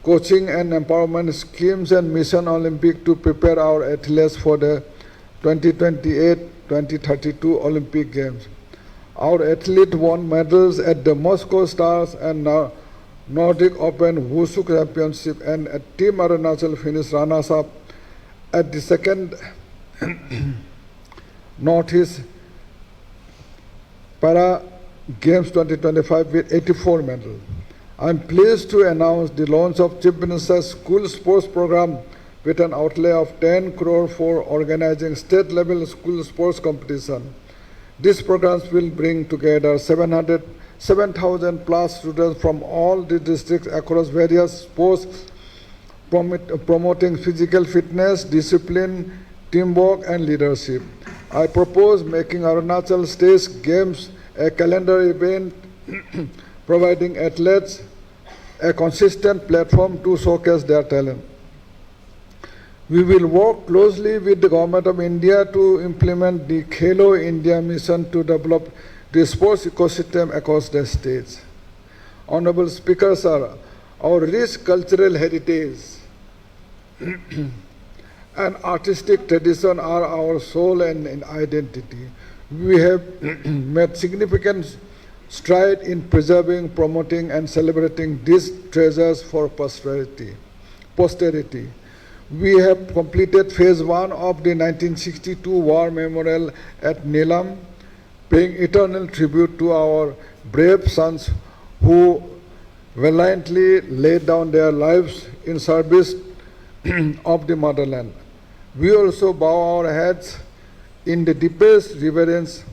Coaching and Empowerment Schemes and Mission Olympic to prepare our athletes for the 2028-2032 Olympic Games. Our athletes won medals at the Moscow Stars and Nordic Open Wushu Championship, and Team Arunachal finished runners-up at the second Northeast Para Games 2025 with 84 medals. I am pleased to announce the launch of Chief Minister's School Sports Program with an outlay of 10 crore for organizing state-level school sports competition. These programs will bring together 7,000 plus students from all the districts across various sports, promoting physical fitness, discipline, teamwork, and leadership. I propose making Arunachal State Games a calendar event, providing athletes a consistent platform to showcase their talent. We will work closely with the Government of India to implement the Khelo India mission to develop the sports ecosystem across the states. Honorable Speaker, sir, our rich cultural heritage and artistic tradition are our soul and identity. We have made significant strides in preserving, promoting, and celebrating these treasures for posterity. We have completed phase 1 of the 1962 War Memorial at Neelam, paying eternal tribute to our brave sons who valiantly laid down their lives in service of the motherland. We also bow our heads in the deepest reverence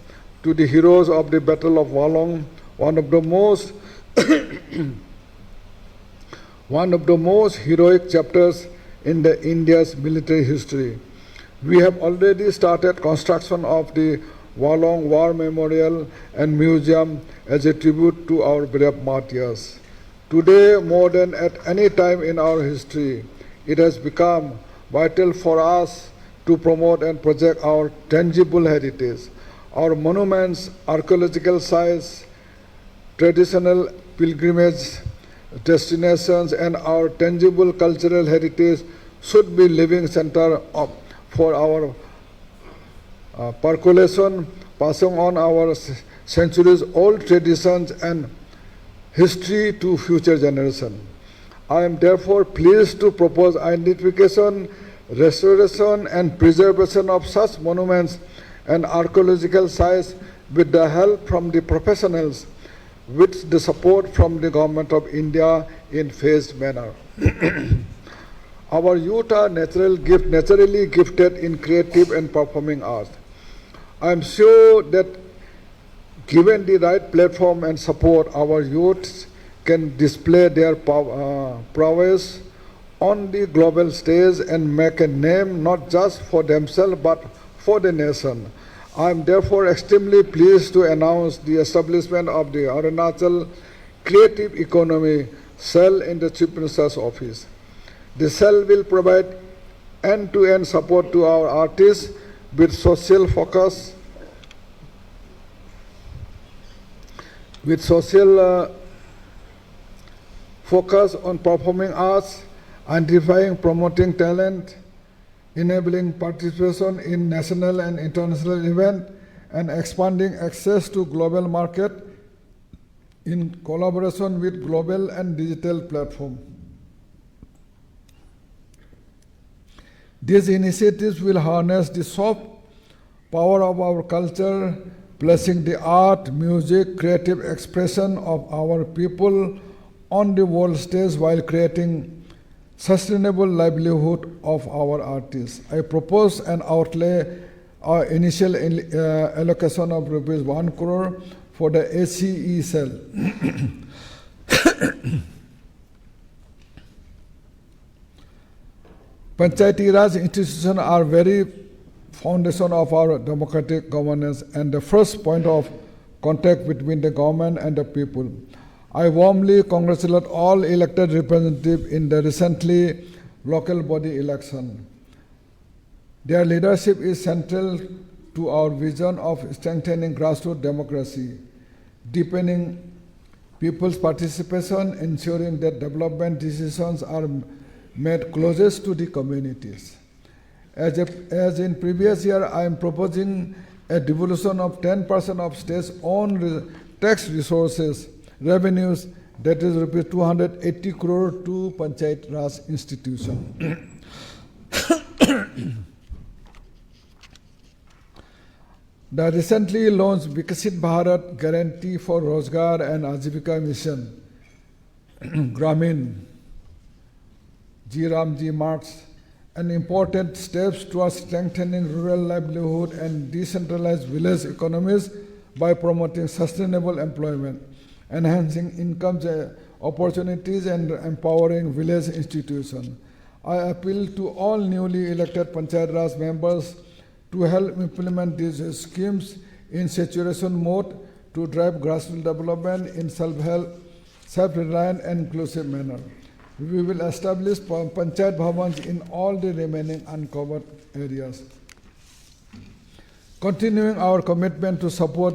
to the heroes of the Battle of Walong, one of the most heroic chapters in India's military history. We have already started construction of the Walong War Memorial and Museum as a tribute to our brave martyrs. Today, more than at any time in our history, it has become vital for us to promote and project our tangible heritage. Our monuments, archaeological sites, traditional pilgrimage destinations, and our tangible cultural heritage should be living center for our percolation, passing on our centuries-old traditions and history to future generations. I am therefore pleased to propose identification, restoration, and preservation of such monuments and archaeological sites with the help from the professionals, with the support from the Government of India in phased manner. Our youth are naturally gifted in creative and performing arts. I am sure that given the right platform and support, our youths can display their prowess on the global stage and make a name not just for themselves but for the nation. I am therefore extremely pleased to announce the establishment of the Arunachal Creative Economy Cell in the Chief Minister's Office. The cell will provide end-to-end support to our artists with social focus, focus on performing arts, identifying, promoting talent, enabling participation in national and international events, and expanding access to global market in collaboration with global and digital platforms. These initiatives will harness the soft power of our culture, placing the art, music, creative expression of our people on the world stage while creating sustainable livelihood of our artists. I propose an outlay, initial allocation of rupees 1 crore for the ACE cell. Panchayati Raj institutions are very foundation of our democratic governance and the first point of contact between the government and the people. I warmly congratulate all elected representatives in the recently local body election. Their leadership is central to our vision of strengthening grassroots democracy, deepening people's participation, ensuring that development decisions are made closest to the communities. As in previous year, I am proposing a devolution of 10% of state's own tax revenues, that is rupees 280 crore to Panchayat Raj institution. The recently launched Viksit Bharat Guarantee for Rozgar and Ajivika Mission, Gramin, G Ramji marks and important steps towards strengthening rural livelihood and decentralized village economies by promoting sustainable employment, enhancing income opportunities, and empowering village institutions. I appeal to all newly elected Panchayat Raj members to help implement these schemes in saturation mode to drive grassroots development in self-help, self-reliant and inclusive manner. We will establish Panchayat Bhavans in all the remaining uncovered areas. Continuing our commitment to support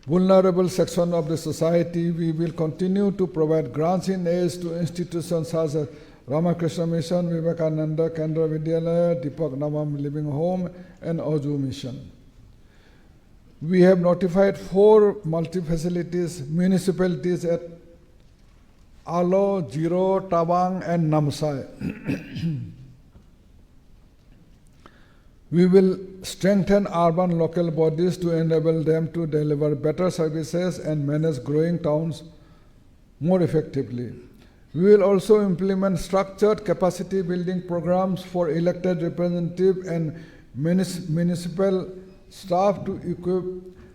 vulnerable sections of the society, we will continue to provide grants in aid to institutions such as Ramakrishna Mission, Vivekananda Kendra Vidyalaya, Deepak Navam Living Home, and Oju Mission. We have notified 4 multi-facilities municipalities at Alo, Jiro, Tabang, and Namsai. We will strengthen urban local bodies to enable them to deliver better services and manage growing towns more effectively. We will also implement structured capacity building programs for elected representatives and municipal staff to equip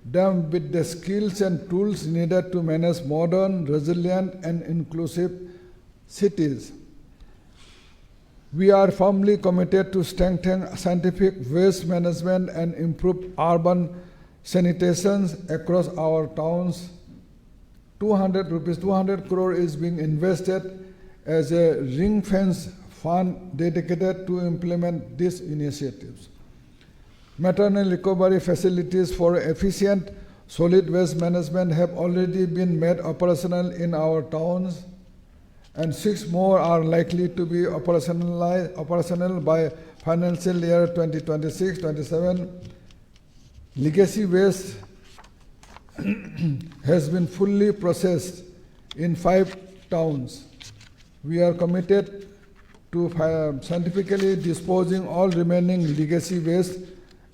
them with the skills and tools needed to manage modern, resilient, and inclusive cities. We are firmly committed to strengthen scientific waste management and improve urban sanitation across our towns. 200 crore is being invested as a ring-fence fund dedicated to implement these initiatives. Maternal recovery facilities for efficient solid waste management have already been made operational in our towns, and 6 more are likely to be operational by financial year 2026-27. Legacy waste has been fully processed in 5 towns. We are committed to scientifically disposing all remaining legacy waste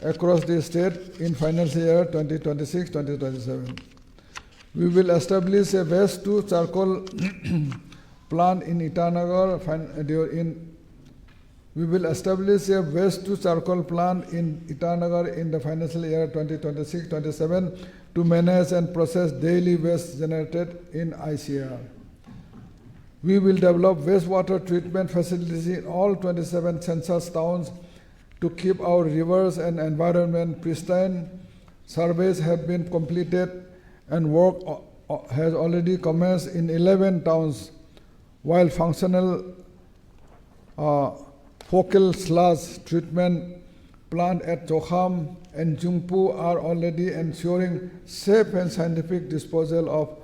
across the state in financial year 2026-2027. We will establish a waste to charcoal plant in Itanagar. We will establish a waste to charcoal plant in Itanagar in the financial year 2026-27 to manage and process daily waste generated in ICR. We will develop wastewater treatment facilities in all 27 census towns to keep our rivers and environment pristine. Surveys have been completed and work has already commenced in 11 towns, while functional focal sludge treatment plant at Chokham and Jungpu are already ensuring safe and scientific disposal of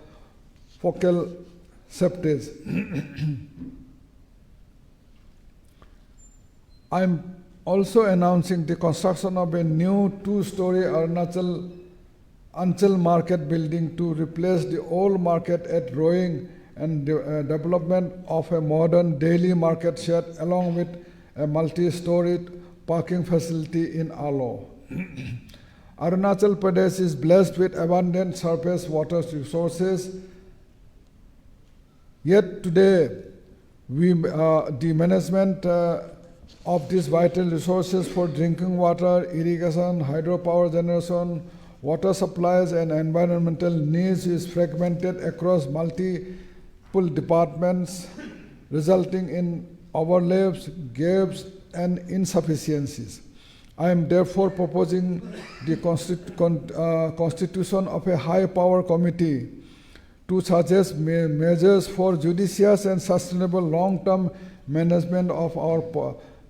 focal septage. I am also announcing the construction of a new 2-story Anchal market building to replace the old market at Roing, and development of a modern daily market shed along with a multi-storied parking facility in Alo. Arunachal Pradesh is blessed with abundant surface water resources. Yet today, the management of these vital resources for drinking water, irrigation, hydropower generation, water supplies, and environmental needs is fragmented across multiple departments, resulting in overlaps, gaps, and insufficiencies. I am therefore proposing the constitution of a high-power committee to suggest measures for judicious and sustainable long-term management of our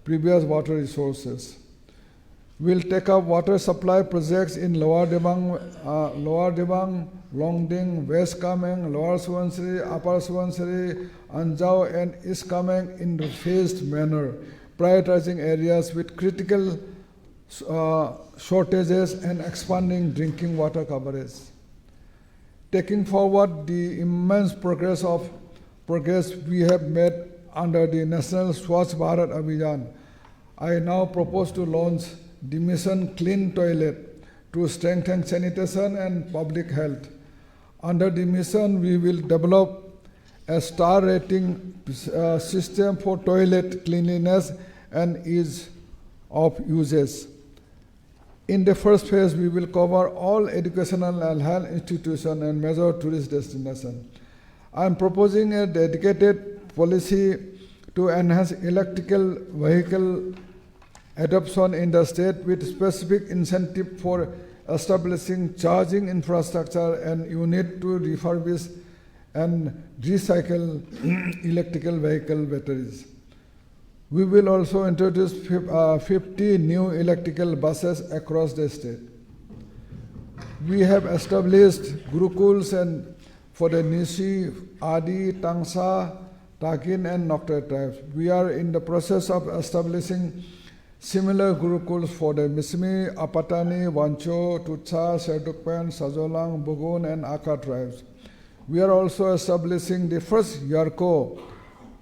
previous water resources. We will take up water supply projects in Lower Dibang, Longding, West Kameng, Lower Subansiri, Upper Subansiri, Anjao, and East Kameng in a phased manner, prioritizing areas with critical shortages and expanding drinking water coverage. Taking forward the immense progress we have made under the National Swachh Bharat Abhiyan, I now propose to launch the mission Clean Toilet to strengthen sanitation and public health. Under the mission, we will develop a star rating system for toilet cleanliness and ease of uses. In the first phase, we will cover all educational and health institutions and major tourist destinations. I am proposing a dedicated policy to enhance electrical vehicle adoption in the state with specific incentive for establishing charging infrastructure and unit to refurbish and recycle electrical vehicle batteries. We will also introduce 50 new electrical buses across the state. We have established Gurukuls and for the Nisi, Adi, Tangsa, Takin and Nokta tribes. We are in the process of establishing similar Gurukuls for the Mismi, Apatani, Wancho, Tutsa, Serdukpan, Sajolang, Bugun and Aka tribes. We are also establishing the first Yarko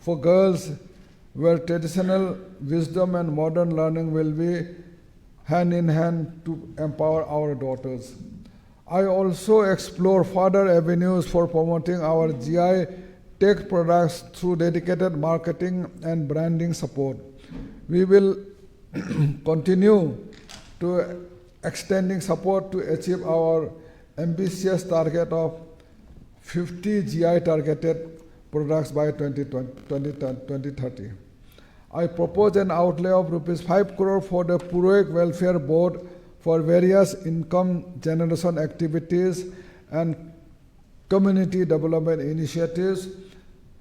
for girls where traditional wisdom and modern learning will be hand in hand to empower our daughters. I also explore further avenues for promoting our GI tech products through dedicated marketing and branding support. We will continue to extending support to achieve our ambitious target of 50 GI targeted products by 2030. I propose an outlay of rupees 5 crore for the Purohit Welfare Board for various income generation activities and community development initiatives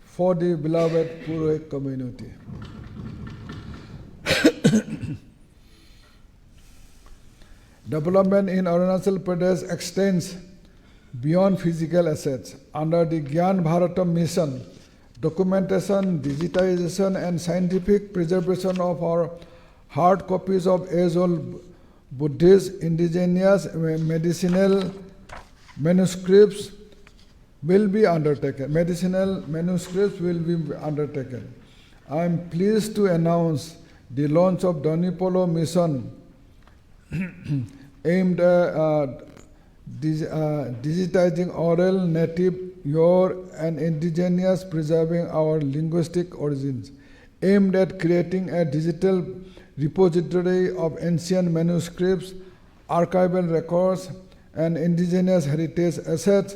for the beloved Purohit community. Development in Arunachal Pradesh extends beyond physical assets. Under the Gyan Bharatam mission, documentation, digitization, and scientific preservation of our hard copies of age-old Buddhist, indigenous, medicinal manuscripts will be undertaken. I am pleased to announce the launch of Donipolo mission aimed at digitizing oral, native, your, and indigenous, preserving our linguistic origins, aimed at creating a digital repository of ancient manuscripts, archival records, and indigenous heritage assets,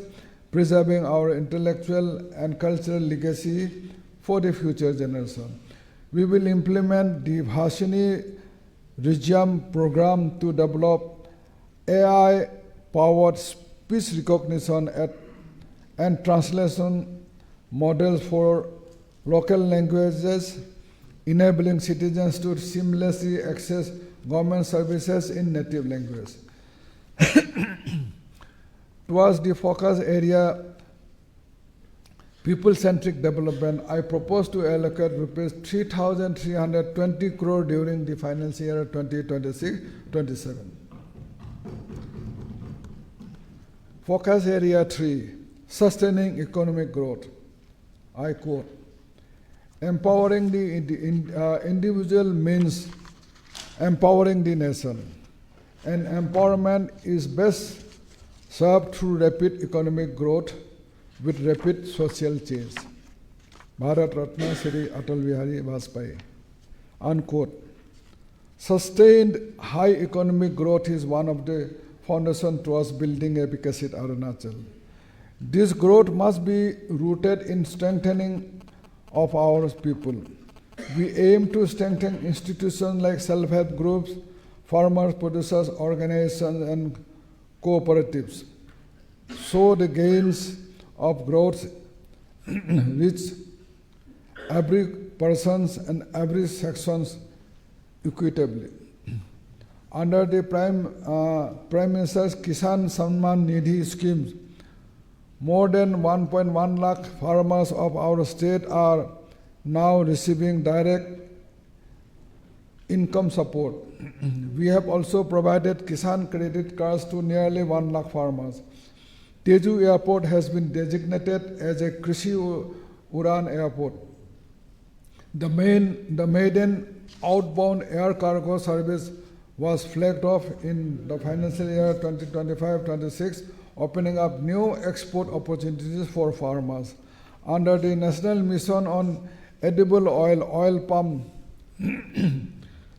preserving our intellectual and cultural legacy for the future generation. We will implement the Bhashini Regium program to develop AI-powered speech recognition and translation models for local languages, enabling citizens to seamlessly access government services in native language. Towards the focus area, people-centric development, I propose to allocate rupees 3,320 crore during the financial year 2026-27. Focus area 3, sustaining economic growth. I quote, empowering the individual means empowering the nation, and empowerment is best served through rapid economic growth with rapid social change. Bharat Ratna Shri Atal Bihari Vajpayee. Unquote. Sustained high economic growth is one of the foundations towards building a Vikasit Arunachal. This growth must be rooted in strengthening of our people. We aim to strengthen institutions like self-help groups, farmers, producers, organizations, and cooperatives, so the gains of growth reach every person and every section equitably. Under the Prime Minister's Kisan Samman Nidhi schemes, more than 1.1 lakh farmers of our state are now receiving direct income support. We have also provided Kisan credit cards to nearly 1 lakh farmers. Teju Airport has been designated as a Krishi Uran Airport. The maiden outbound air cargo service was flagged off in the financial year 2025-26, opening up new export opportunities for farmers. Under the National Mission on Edible Oil, Oil Palm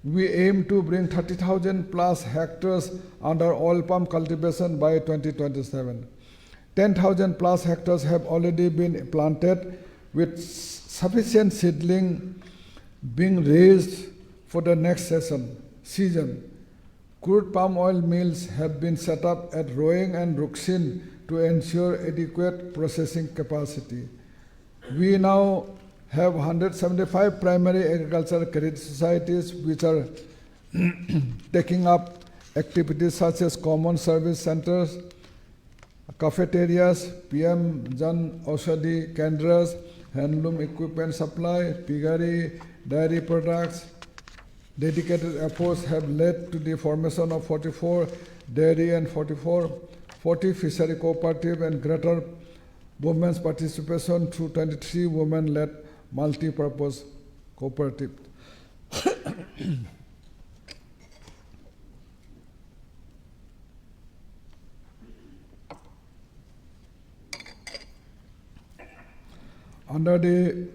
We aim to bring 30,000 plus hectares under oil palm cultivation by 2027. 10,000 plus hectares have already been planted, with sufficient seedling being raised for the next season. Crude palm oil mills have been set up at Roing and Ruksin to ensure adequate processing capacity. We now have 175 primary agricultural credit societies which are taking up activities such as common service centers, cafeterias, PM Jan Aushadhi Kendras, handloom equipment supply, piggery, dairy products. Dedicated efforts have led to the formation of 44 dairy and 40 fishery cooperative and greater women's participation through 23 women-led multi-purpose cooperative. Under the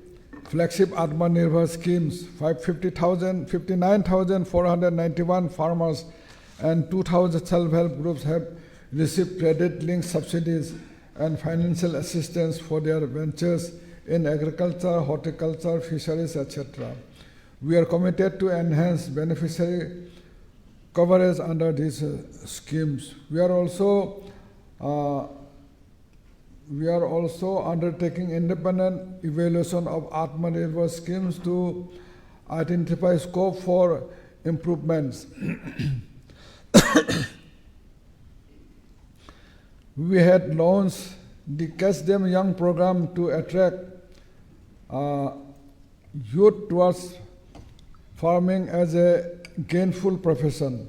flagship Atmanirbhar schemes, 59,491 farmers and 2,000 self-help groups have received credit-linked subsidies and financial assistance for their ventures in agriculture, horticulture, fisheries, etc. We are committed to enhance beneficiary coverage under these schemes. We are also undertaking independent evaluation of Atmanirbhar schemes to identify scope for improvements. We had launched the Catch Them Young program to attract youth towards farming as a gainful profession.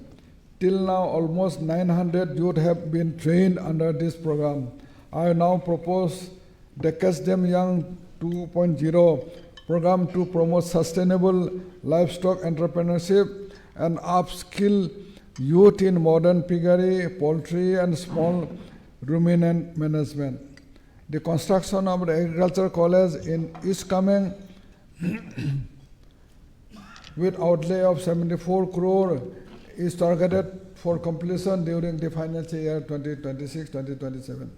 Till now, almost 900 youth have been trained under this program. I now propose the Catch Them Young 2.0 program to promote sustainable livestock entrepreneurship and upskill youth in modern piggery, poultry, and small ruminant management. The construction of the agriculture college in East Kameng with outlay of 74 crore is targeted for completion during the financial year 2026-2027.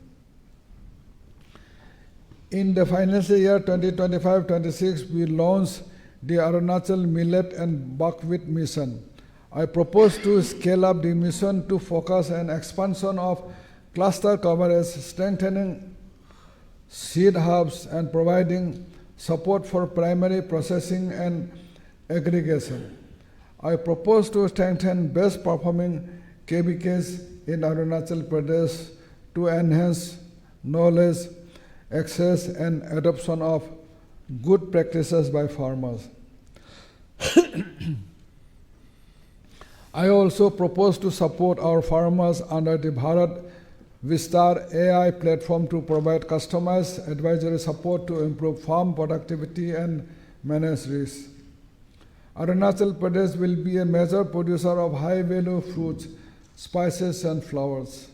In the financial year 2025-26, we launched the Arunachal Millet and Buckwheat Mission. I propose to scale up the mission to focus on expansion of cluster coverage, strengthening seed hubs, and providing support for primary processing and aggregation. I propose to strengthen best performing KBKs in Arunachal Pradesh to enhance knowledge, access, and adoption of good practices by farmers. I also propose to support our farmers under the Bharat Vistar AI platform to provide customized advisory support to improve farm productivity and manage risks. Arunachal Pradesh will be a major producer of high-value fruits, spices, and flowers.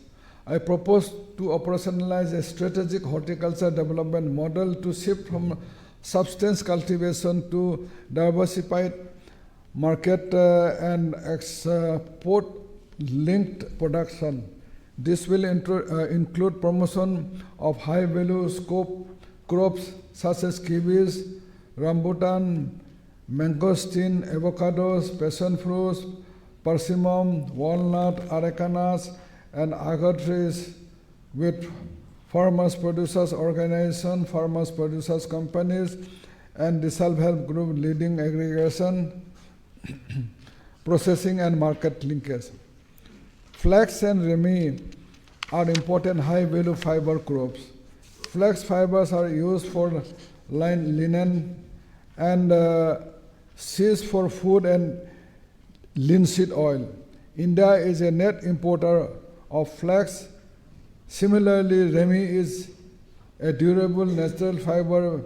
I propose to operationalize a strategic horticulture development model to shift from substance cultivation to diversified market and export-linked production. This will include promotion of high-value scope crops such as kiwis, rambutan, mangosteen, avocados, passion fruits, persimmon, walnut, arecanas, and agar trees with farmers producers organization, farmers producers companies, and the self-help group leading aggregation, processing, and market linkage. Flax and remi are important high-value fiber crops. Flax fibers are used for linen and seeds for food and linseed oil. India is a net importer of flax. Similarly, remi is a durable natural fiber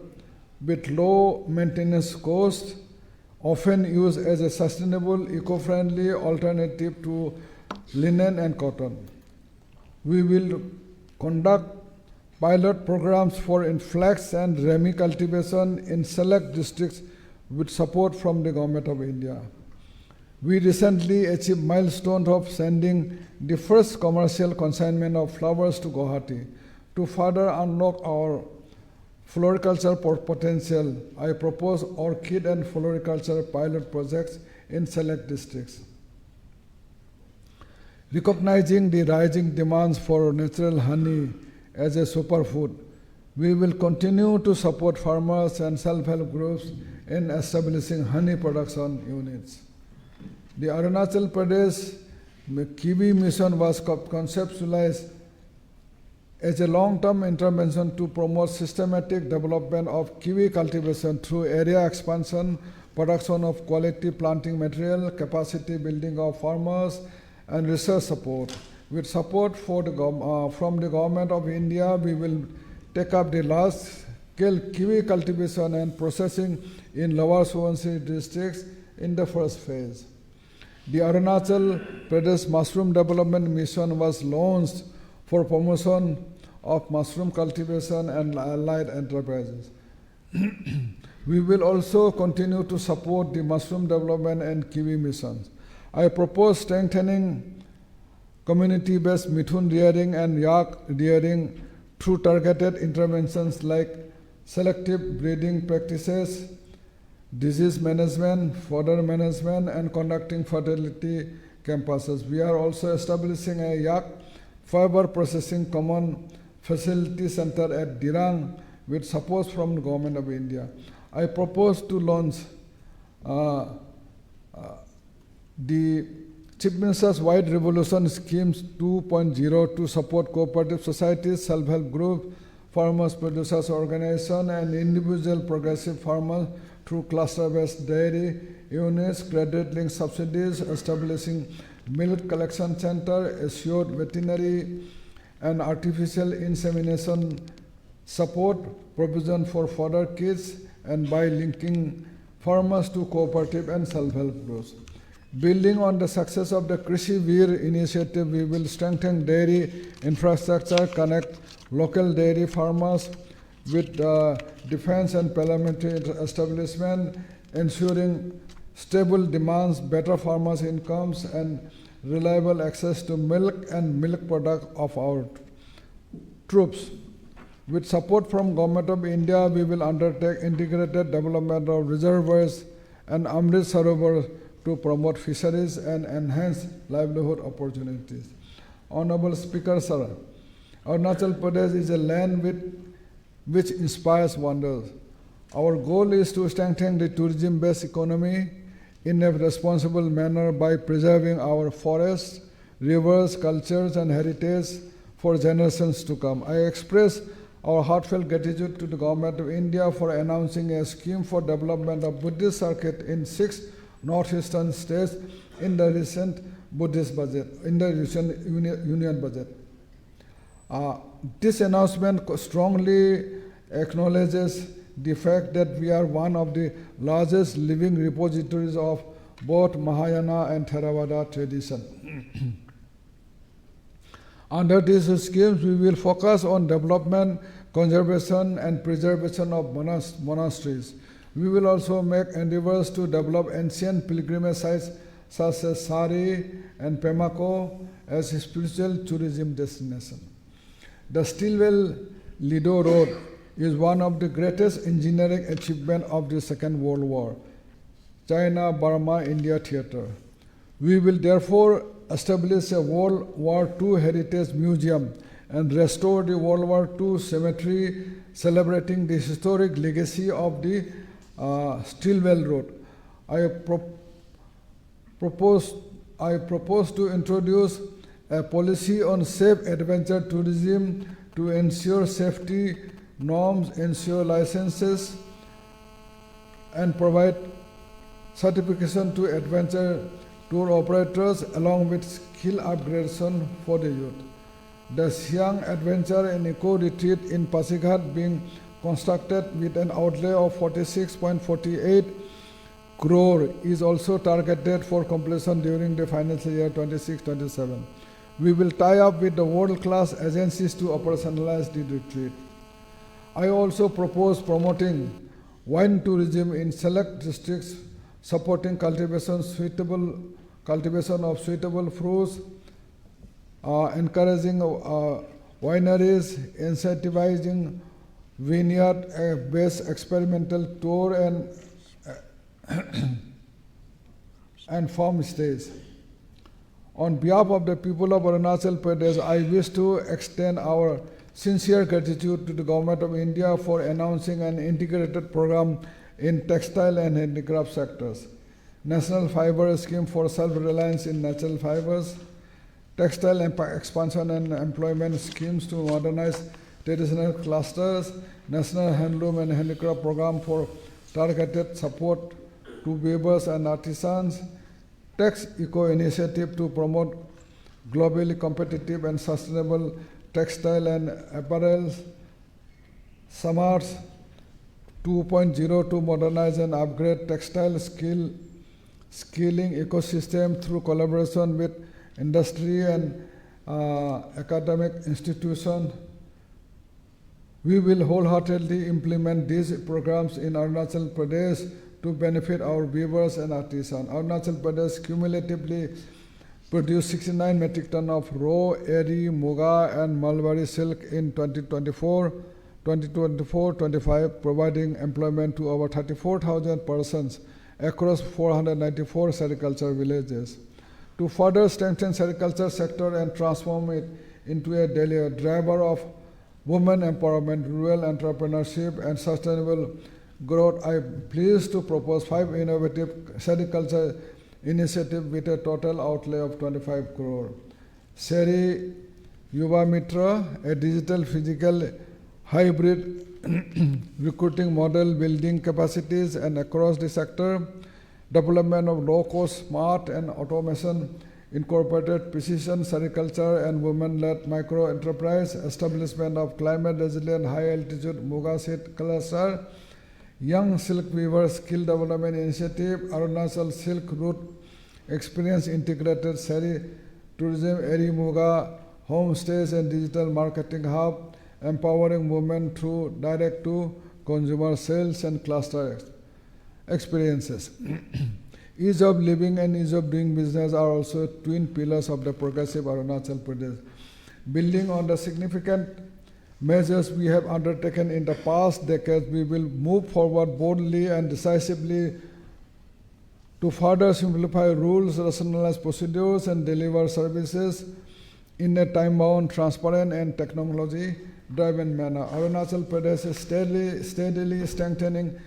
with low maintenance cost, often used as a sustainable, eco-friendly alternative to linen and cotton. We will conduct pilot programs for flax and remi cultivation in select districts with support from the Government of India. We recently achieved milestone of sending the first commercial consignment of flowers to Guwahati. To further unlock our floriculture potential, I propose orchid and floriculture pilot projects in select districts. Recognizing the rising demands for natural honey as a superfood, we will continue to support farmers and self-help groups in establishing honey production units. The Arunachal Pradesh Kiwi Mission was conceptualized as a long-term intervention to promote systematic development of kiwi cultivation through area expansion, production of quality planting material, capacity building of farmers, and research support. With support from the Government of India, we will take up the large-scale kiwi cultivation and processing in Lower Subansiri districts in the first phase. The Arunachal Pradesh Mushroom Development Mission was launched for promotion of mushroom cultivation and allied enterprises. We will also continue to support the mushroom development and kiwi missions. I propose strengthening community-based mithun rearing and yak rearing through targeted interventions like selective breeding practices, disease management, fodder management, and conducting fertility campuses. We are also establishing a yak fiber processing common facility center at Dirang with support from the Government of India. I propose to launch the Chief Minister's White Revolution Schemes 2.0 to support cooperative societies, self-help groups, farmers, producers organization, and individual progressive farmers through cluster-based dairy units, credit-linked subsidies, establishing milk collection center, assured veterinary and artificial insemination support, provision for fodder kits, and by linking farmers to cooperative and self-help groups. Building on the success of the Krishi Veer initiative, we will strengthen dairy infrastructure, connect local dairy farmers with defense and parliamentary establishment, ensuring stable demands, better farmers' incomes, and reliable access to milk and milk products of our troops. With support from Government of India, we will undertake integrated development of reservoirs and Amrit Sarovar to promote fisheries and enhance livelihood opportunities. Honorable Speaker, sir, Arunachal Pradesh is a land which inspires wonders. Our goal is to strengthen the tourism-based economy in a responsible manner by preserving our forests, rivers, cultures, and heritage for generations to come. I express our heartfelt gratitude to the Government of India for announcing a scheme for development of Buddhist circuit in 6 northeastern states in the recent Buddhist budget, in the recent union budget. This announcement strongly acknowledges the fact that we are one of the largest living repositories of both Mahayana and Theravada tradition. Under these schemes, we will focus on development, conservation, and preservation of monasteries. We will also make endeavors to develop ancient pilgrimage sites such as Sari and Pemako as a spiritual tourism destination. The Stilwell Lido Road is one of the greatest engineering achievements of the Second World War, China, Burma, India theater. We will therefore establish a World War II Heritage Museum and restore the World War II cemetery celebrating the historic legacy of the Stilwell Road. I propose to introduce a policy on safe adventure tourism to ensure safety norms, ensure licenses, and provide certification to adventure tour operators along with skill upgradation for the youth. The Siang Adventure and Eco Retreat in Pasighat being constructed with an outlay of 46.48 crore is also targeted for completion during the financial year 26-27. We will tie up with the world-class agencies to operationalize the retreat. I also propose promoting wine tourism in select districts supporting cultivation of suitable fruits, encouraging wineries, incentivizing vineyard-based experimental tour and farm stays. On behalf of the people of Arunachal Pradesh, I wish to extend our sincere gratitude to the Government of India for announcing an integrated program in textile and handicraft sectors, National Fiber Scheme for Self-Reliance in Natural Fibers, textile expansion and employment schemes to modernize traditional clusters, National Handloom and Handicraft Program for targeted support to weavers and artisans, Tax Eco Initiative to promote globally competitive and sustainable textile and apparel, SAMARS 2.0 to modernize and upgrade textile skilling ecosystem through collaboration with industry and academic institutions. We will wholeheartedly implement these programs in Arunachal Pradesh to benefit our weavers and artisans. Arunachal Pradesh cumulatively produced 69 metric tons of raw, eri, muga, and mulberry silk in 2024-25, providing employment to over 34,000 persons across 494 sericulture villages. To further strengthen sericulture sector and transform it into a daily driver of women empowerment, rural entrepreneurship, and sustainable growth, I am pleased to propose 5 innovative sericulture initiatives with a total outlay of 25 crore. Seri Yuva Mitra, a digital physical hybrid recruiting model building capacities and across the sector, development of low-cost, smart and automation, incorporated precision sericulture and women-led micro-enterprise, establishment of climate-resilient high-altitude Muga seed cluster, Young Silk Weaver Skill Development Initiative, Arunachal Silk Route Experience Integrated Seri Tourism, Eri Muga Homestays and Digital Marketing Hub, empowering women through direct-to-consumer sales and cluster experiences. Ease of living and ease of doing business are also twin pillars of the progressive Arunachal Pradesh. Building on the significant measures we have undertaken in the past decades, we will move forward boldly and decisively to further simplify rules, rationalize procedures, and deliver services in a time-bound, transparent, and technology-driven manner. Arunachal Pradesh is steadily strengthening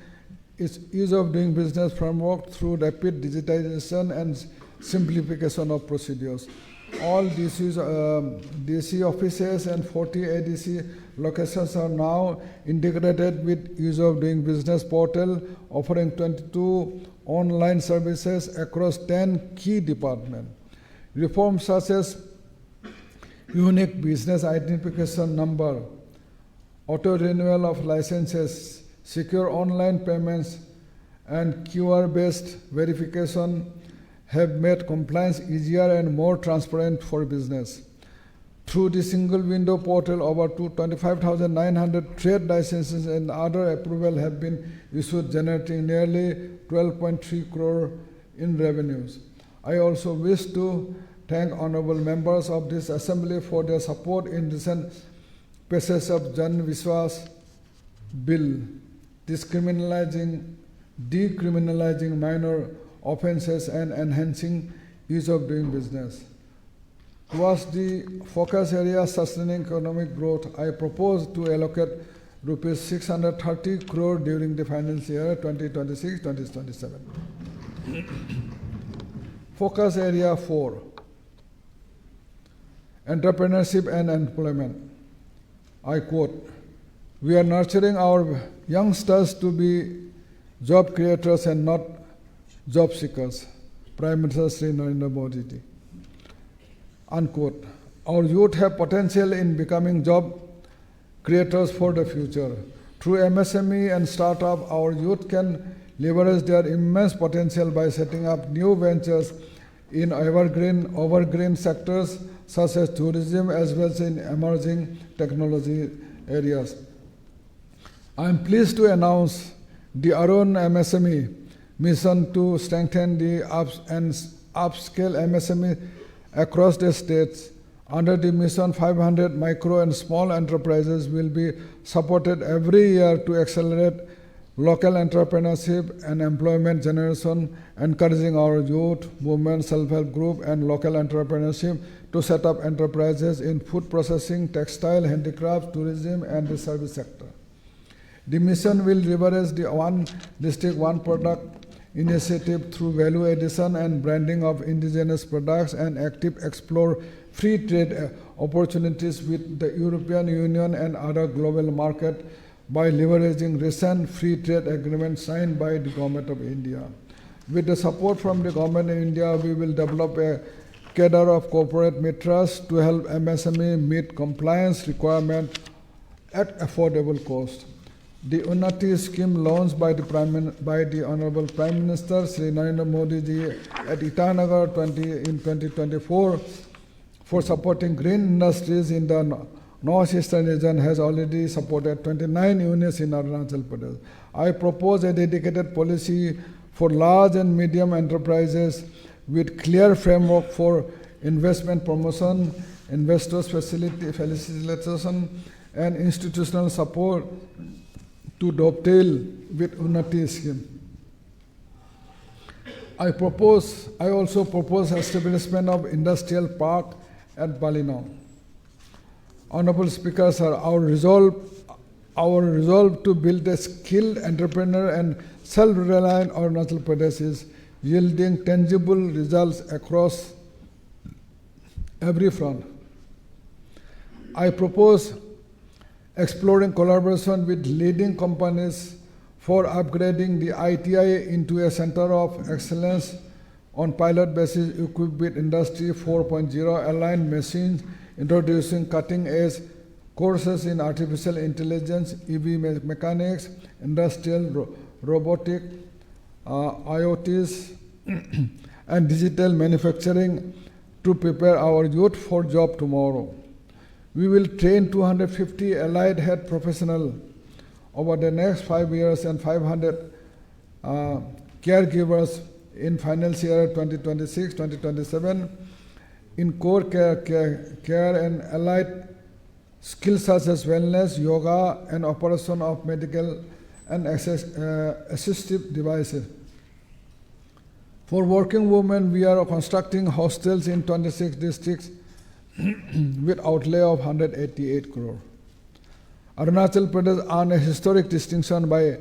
its ease of doing business framework through rapid digitization and simplification of procedures. All DC offices and 40 ADC locations are now integrated with ease of doing business portal, offering 22 online services across 10 key departments. Reforms such as unique business identification number, auto renewal of licenses, secure online payments, and QR-based verification have made compliance easier and more transparent for business. Through the single window portal, over 25,900 trade licenses and other approvals have been issued, generating nearly 12.3 crore in revenues. I also wish to thank honorable members of this assembly for their support in recent passage of Jan Vishwas Bill, decriminalizing minor offenses and enhancing ease of doing business. Towards the focus area sustaining economic growth, I propose to allocate rupees 630 crore during the financial year 2026-2027. Focus area 4, entrepreneurship and employment. I quote, "We are nurturing our youngsters to be job creators and not job seekers." Prime Minister Sri Narendra Modi ji. Unquote. Our youth have potential in becoming job creators for the future. Through MSME and startup, our youth can leverage their immense potential by setting up new ventures in evergreen sectors such as tourism as well as in emerging technology areas. I am pleased to announce the Arun MSME mission to strengthen the upscale MSME across the states. Under the mission, 500 micro and small enterprises will be supported every year to accelerate local entrepreneurship and employment generation, encouraging our youth, women, self-help group, and local entrepreneurship to set up enterprises in food processing, textile, handicrafts, tourism, and the service sector. The mission will leverage the One District, One Product initiative through value addition and branding of indigenous products and actively explore free trade opportunities with the European Union and other global markets by leveraging recent free trade agreements signed by the Government of India. With the support from the Government of India, we will develop a cadre of corporate mitras to help MSME meet compliance requirements at affordable cost. The Unnati scheme launched by the Honorable Prime Minister Shri Narendra Modi ji at Itanagar in 2024 for supporting green industries in the North-Eastern region has already supported 29 units in Arunachal Pradesh. I propose a dedicated policy for large and medium enterprises with clear framework for investment promotion, investors facilitation, and institutional support to dovetail with Unnati scheme. I also propose establishment of industrial park at Balino. Honorable Speaker, sir, our resolve to build a skilled entrepreneur and self-reliant Arunachal Pradesh is yielding tangible results across every front. I propose exploring collaboration with leading companies for upgrading the ITI into a center of excellence on pilot basis equipped with Industry 4.0 aligned machines, introducing cutting-edge courses in artificial intelligence, EV mechanics, industrial robotic, IoTs, and digital manufacturing to prepare our youth for job tomorrow. We will train 250 allied head professionals over the next 5 years and 500 caregivers in financial year 2026-2027 in core care and allied skills such as wellness, yoga, and operation of medical and assistive devices. For working women, we are constructing hostels in 26 districts with outlay of 188 crore. Arunachal Pradesh earned a historic distinction by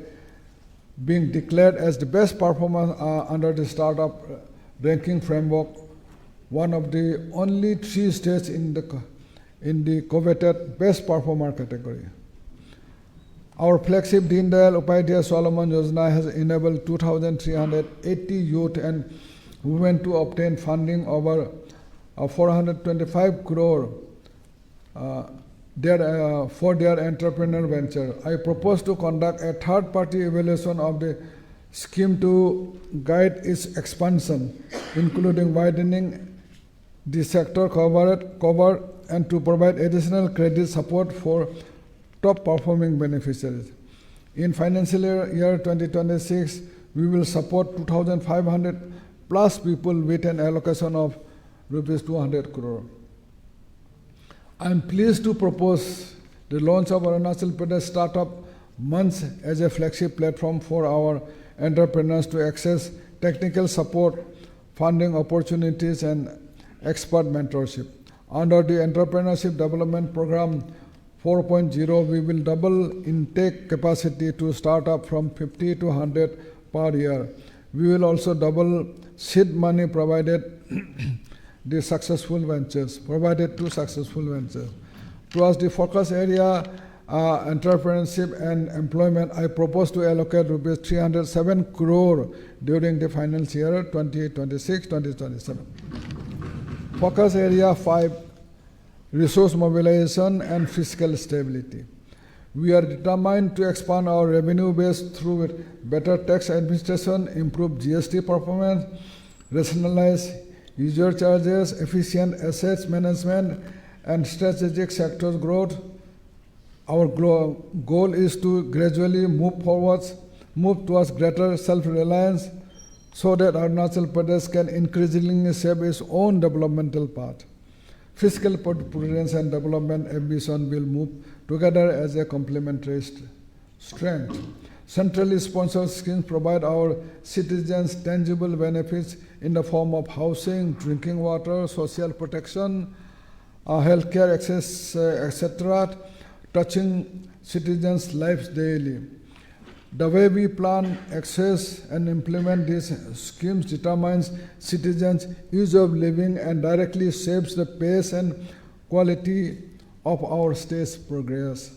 being declared as the best performer under the startup ranking framework, one of the only 3 states in the coveted best performer category. Our flagship Deen Dayal Upadhyaya Solomon Yojana has enabled 2,380 youth and women to obtain funding over 425 crore for their entrepreneurial venture. I propose to conduct a third-party evaluation of the scheme to guide its expansion, including widening the sector cover and to provide additional credit support for top-performing beneficiaries. In financial year 2026, we will support 2,500 plus people with an allocation of rupees 200 crore. I am pleased to propose the launch of Arunachal Pradesh Startup Month as a flagship platform for our entrepreneurs to access technical support, funding opportunities, and expert mentorship. Under the Entrepreneurship Development Program 4.0, we will double intake capacity to start up from 50 to 100 per year. We will also double seed money provided to successful ventures. Towards the focus area, entrepreneurship and employment, I propose to allocate rupees 307 crore during the financial year 2026-2027. Focus area 5, resource mobilization and fiscal stability. We are determined to expand our revenue base through better tax administration, improve GST performance, rationalize user charges, efficient assets management, and strategic sectors growth. Our goal is to gradually move towards greater self-reliance so that Arunachal Pradesh can increasingly shape its own developmental path. Fiscal prudence and development ambition will move together as a complementary strength. Centrally sponsored schemes provide our citizens tangible benefits in the form of housing, drinking water, social protection, healthcare access, etc., touching citizens' lives daily. The way we plan, access, and implement these schemes determines citizens' ease of living and directly shapes the pace and quality of our state's progress.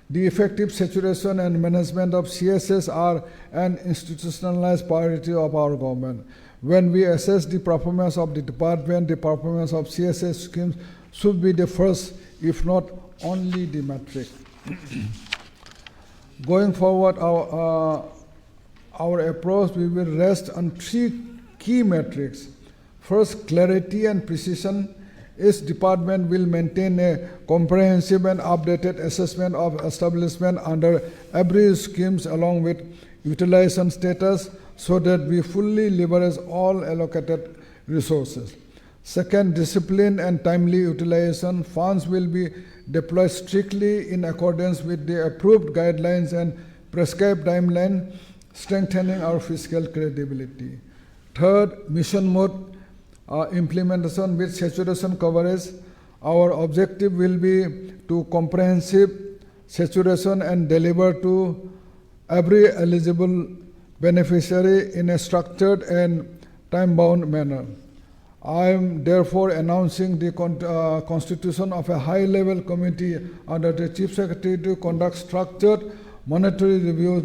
The effective saturation and management of CSS are an institutionalized priority of our government. When we assess the performance of the department, the performance of CSS schemes should be the first, if not only the metric. Going forward, our approach we will rest on three key metrics. First, clarity and precision. Each department will maintain a comprehensive and updated assessment of establishment under every scheme along with utilization status so that we fully leverage all allocated resources. Second, discipline and timely utilization. Funds will be deployed strictly in accordance with the approved guidelines and prescribed timeline, strengthening our fiscal credibility. Third, mission mode implementation with saturation coverage. Our objective will be to comprehensive saturation and deliver to every eligible beneficiary in a structured and time-bound manner. I am therefore announcing the constitution of a high-level committee under the Chief Secretary to conduct structured monthly reviews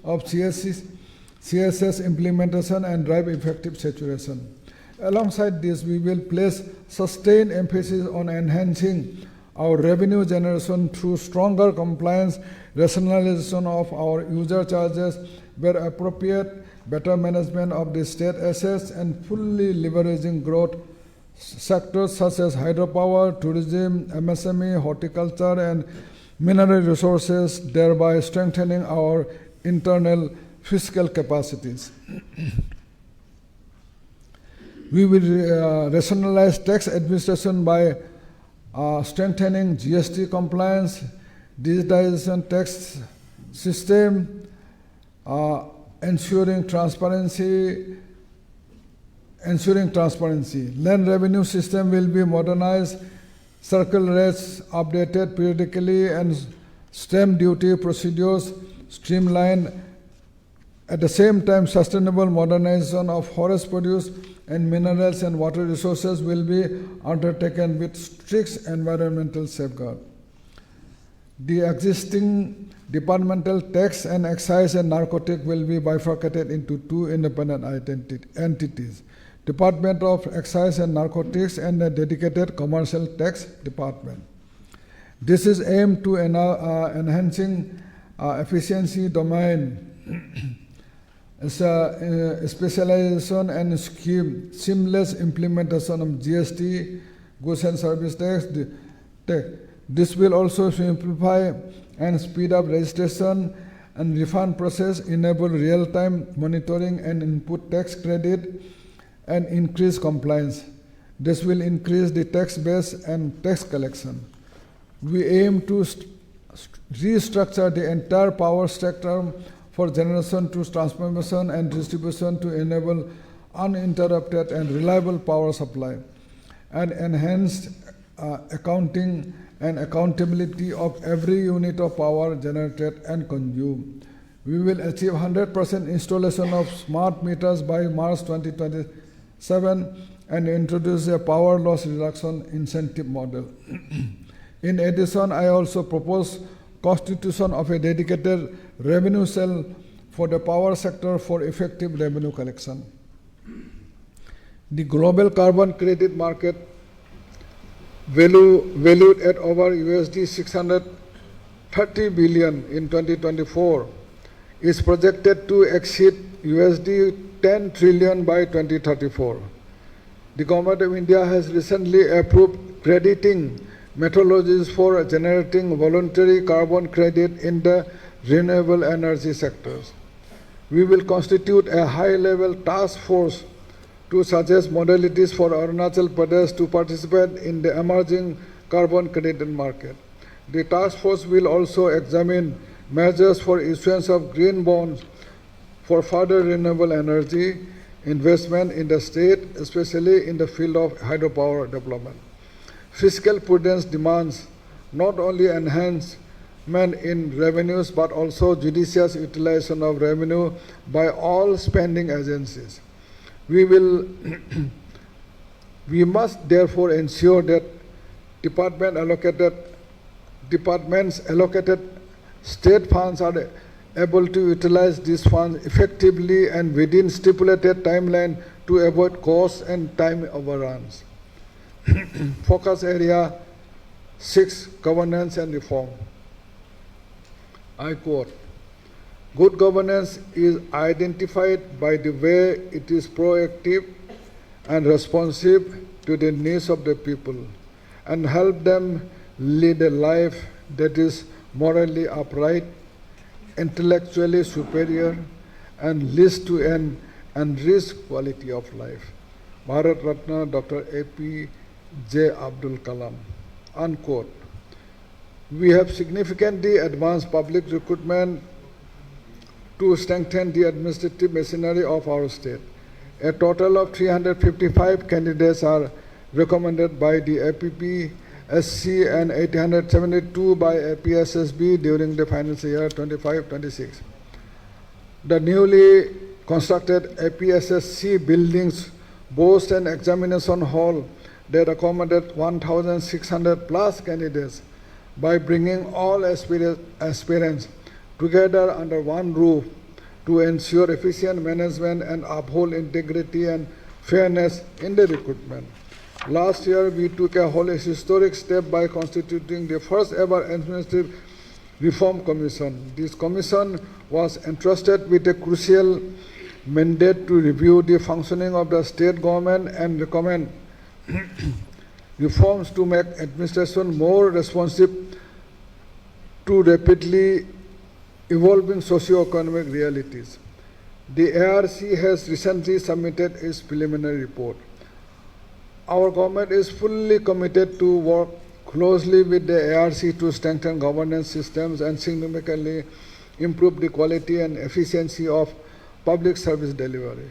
of CSS implementation and drive effective saturation. Alongside this, we will place sustained emphasis on enhancing our revenue generation through stronger compliance, rationalization of our user charges where appropriate, better management of the state assets, and fully leveraging growth sectors such as hydropower, tourism, MSME, horticulture, and mineral resources, thereby strengthening our internal fiscal capacities. We will rationalize tax administration by strengthening GST compliance, digitization tax system, ensuring transparency. Land revenue system will be modernized, circle rates updated periodically, and stamp duty procedures streamlined. At the same time, sustainable modernization of forest produce and minerals and water resources will be undertaken with strict environmental safeguard. The existing departmental tax and excise and narcotic will be bifurcated into two independent entities, Department of Excise and Narcotics and a dedicated commercial tax department. This is aimed to enhancing efficiency domain specialization and scheme, seamless implementation of GST, goods and service tax. This will also simplify and speed up registration and refund process, enable real-time monitoring and input tax credit, and increase compliance. This will increase the tax base and tax collection. We aim to restructure the entire power spectrum for generation to transformation and distribution to enable uninterrupted and reliable power supply, and enhanced accounting and accountability of every unit of power generated and consumed. We will achieve 100% installation of smart meters by March 2027 and introduce a power loss reduction incentive model. In addition, I also propose constitution of a dedicated revenue cell for the power sector for effective revenue collection. The global carbon credit market, valued at over USD 630 billion in 2024, is projected to exceed USD 10 trillion by 2034. The Government of India has recently approved crediting methodologies for generating voluntary carbon credit in the renewable energy sectors. We will constitute a high-level task force to suggest modalities for Arunachal Pradesh to participate in the emerging carbon credit market. The task force will also examine measures for issuance of green bonds for further renewable energy investment in the state, especially in the field of hydropower development. Fiscal prudence demands not only enhancement in revenues but also judicious utilization of revenue by all spending agencies. We must therefore ensure that departments allocated state funds are able to utilize these funds effectively and within stipulated timeline to avoid costs and time overruns. Focus area 6, governance and reform. I quote, "Good governance is identified by the way it is proactive and responsive to the needs of the people and help them lead a life that is morally upright, intellectually superior, and leads to an enriched quality of life." Bharat Ratna Dr. APJ Abdul Kalam. Unquote. We have significantly advanced public recruitment to strengthen the administrative machinery of our state. A total of 355 candidates are recommended by the APPSC and 872 by APSSB during the financial year 25-26. The newly constructed APSSC buildings boast an examination hall that accommodated 1,600 plus candidates. By bringing all aspirants together under one roof to ensure efficient management and uphold integrity and fairness in the recruitment. Last year, we took a historic step by constituting the first ever administrative reform commission. This commission was entrusted with a crucial mandate to review the functioning of the state government and recommend reforms to make administration more responsive to rapidly evolving socio-economic realities. The ARC has recently submitted its preliminary report. Our government is fully committed to work closely with the ARC to strengthen governance systems and significantly improve the quality and efficiency of public service delivery.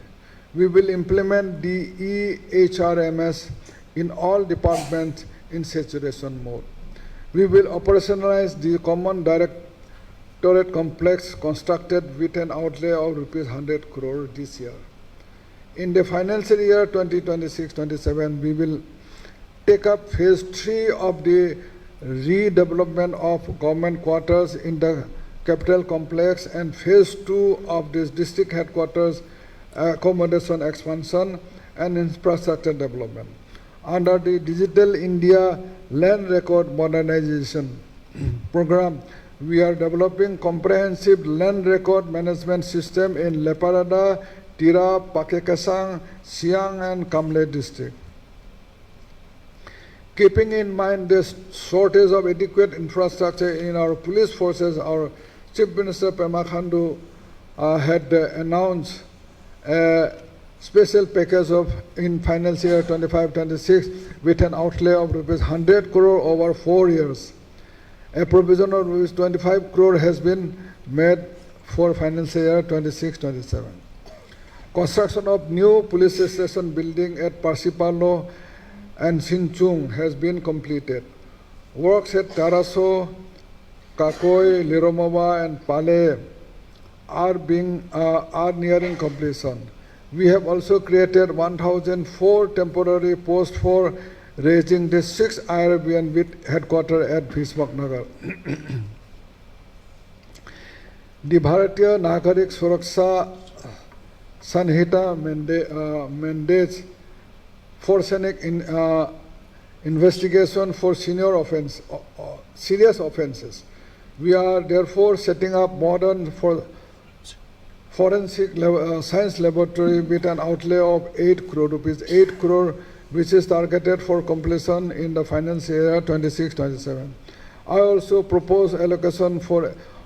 We will implement the EHRMS in all departments in saturation mode. We will operationalize the common directorate complex constructed with an outlay of Rs 100 crore this year. In the financial year 2026-27, we will take up phase 3 of the redevelopment of government quarters in the capital complex and phase 2 of this district headquarters accommodation expansion and infrastructure development. Under the Digital India Land Record Modernization Program, we are developing comprehensive land record management system in Leparada, Tira, Pakekasang, Siang and Kamle district. Keeping in mind the shortage of adequate infrastructure in our police forces, our Chief Minister Pema Khandu had announced a special package of in financial year 25-26 with an outlay of Rs 100 crore over 4 years. A provision of Rs 25 crore has been made for financial year 26-27. Construction of new police station building at Parsipalo and Sinchung has been completed. Works at Taraso, Kakoi, Liromova and Pale are nearing completion. We have also created 1,004 temporary posts for raising the 6th IRBN with headquarters at Bhismaknagar. The Bharatiya Nagarik Suraksha Sanhita mandates forensic investigation for serious offenses. We are therefore setting up modern forensic science laboratory with an outlay of 8 crore rupees, 8 crore which is targeted for completion in the financial year 26-27. I also propose allocation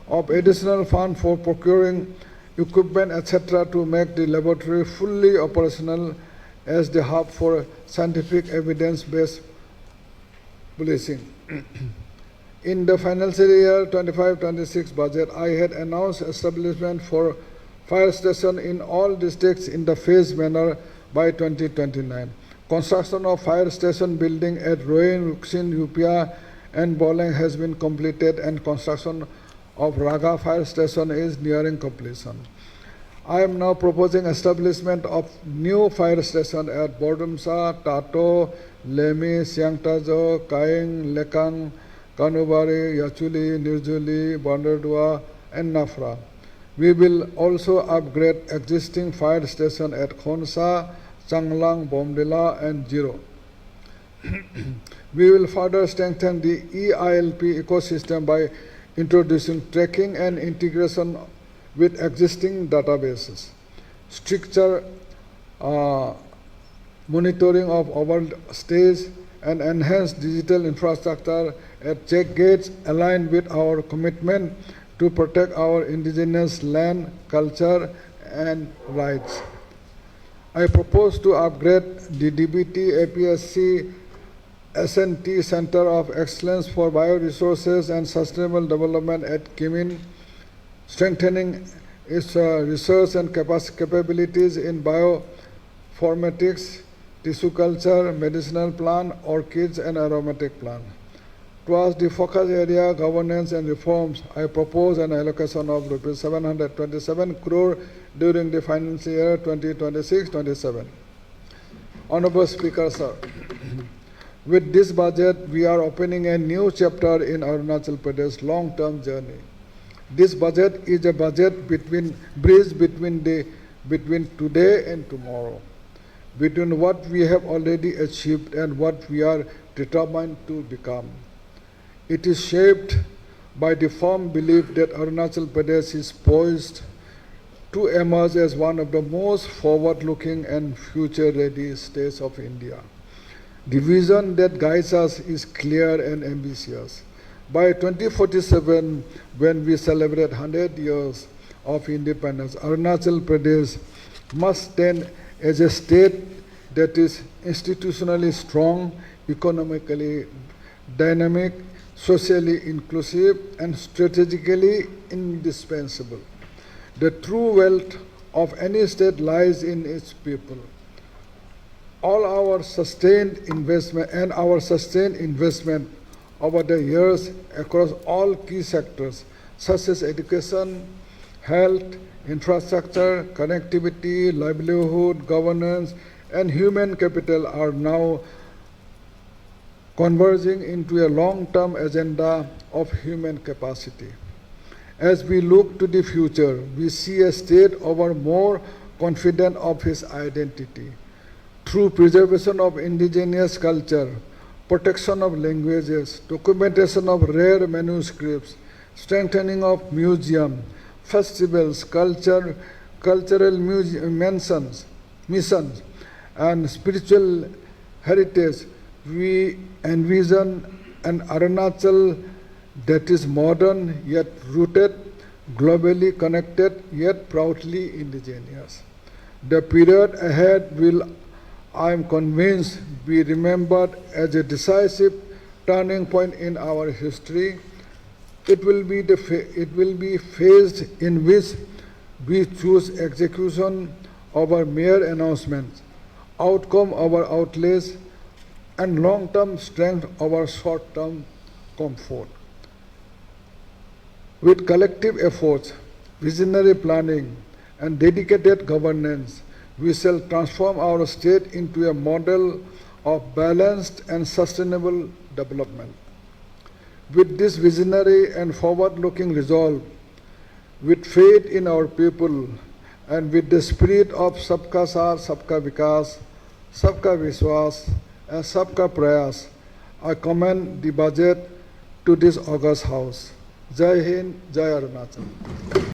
of additional fund for procuring equipment, etc., to make the laboratory fully operational as the hub for scientific evidence-based policing. In the financial year 25-26 budget, I had announced establishment for fire station in all districts in the phased manner by 2029. Construction of fire station building at Roin, Ruksin, Upia and Boleng has been completed, and construction of Raga fire station is nearing completion. I am now proposing establishment of new fire station at Bordumsa, Tato, Lemi, Siangtajo, Kaing, Lekang, Kanubari, Yachuli, Nirjuli, Bandardua and Nafra. We will also upgrade existing fire station at Khonsa, Changlang, Bomdila and Jiro. We will further strengthen the EILP ecosystem by introducing tracking and integration with existing databases, stricter monitoring of overstays, and enhanced digital infrastructure at check gates aligned with our commitment to protect our indigenous land, culture, and rights. I propose to upgrade the DBT APSC SNT Center of Excellence for Bioresources and Sustainable Development at Kimin, strengthening its research and capabilities in bioinformatics, tissue culture, medicinal plant, orchids, and aromatic plant. Towards the focus area governance and reforms, I propose an allocation of Rs 727 crore during the financial year 2026-27. Honorable Speaker, sir, with this budget, we are opening a new chapter in Arunachal Pradesh long-term journey. This budget is a budget bridge between today and tomorrow, between what we have already achieved and what we are determined to become. It is shaped by the firm belief that Arunachal Pradesh is poised to emerge as one of the most forward-looking and future-ready states of India. The vision that guides us is clear and ambitious. By 2047, when we celebrate 100 years of independence, Arunachal Pradesh must stand as a state that is institutionally strong, economically dynamic, socially inclusive, and strategically indispensable. The true wealth of any state lies in its people. All our sustained investment over the years across all key sectors such as education, health, infrastructure, connectivity, livelihood, governance, and human capital are now converging into a long-term agenda of human capacity. As we look to the future, we see a state ever more confident of its identity. Through preservation of indigenous culture, protection of languages, documentation of rare manuscripts, strengthening of museums, festivals, cultural missions, and spiritual heritage, we envision an Arunachal that is modern yet rooted, globally connected yet proudly indigenous. The period ahead will, I am convinced, be remembered as a decisive turning point in our history. It will be phased in which we choose execution over mere announcements, outcome over outlays, and long-term strength over short-term comfort. With collective efforts, visionary planning, and dedicated governance, we shall transform our state into a model of balanced and sustainable development. With this visionary and forward-looking resolve, with faith in our people, and with the spirit of Sabka Saath, Sabka Vikas, Sabka Vishwas, and Sabka Prayas, I commend the budget to this august house. Jai Hind, Jai Arunachal.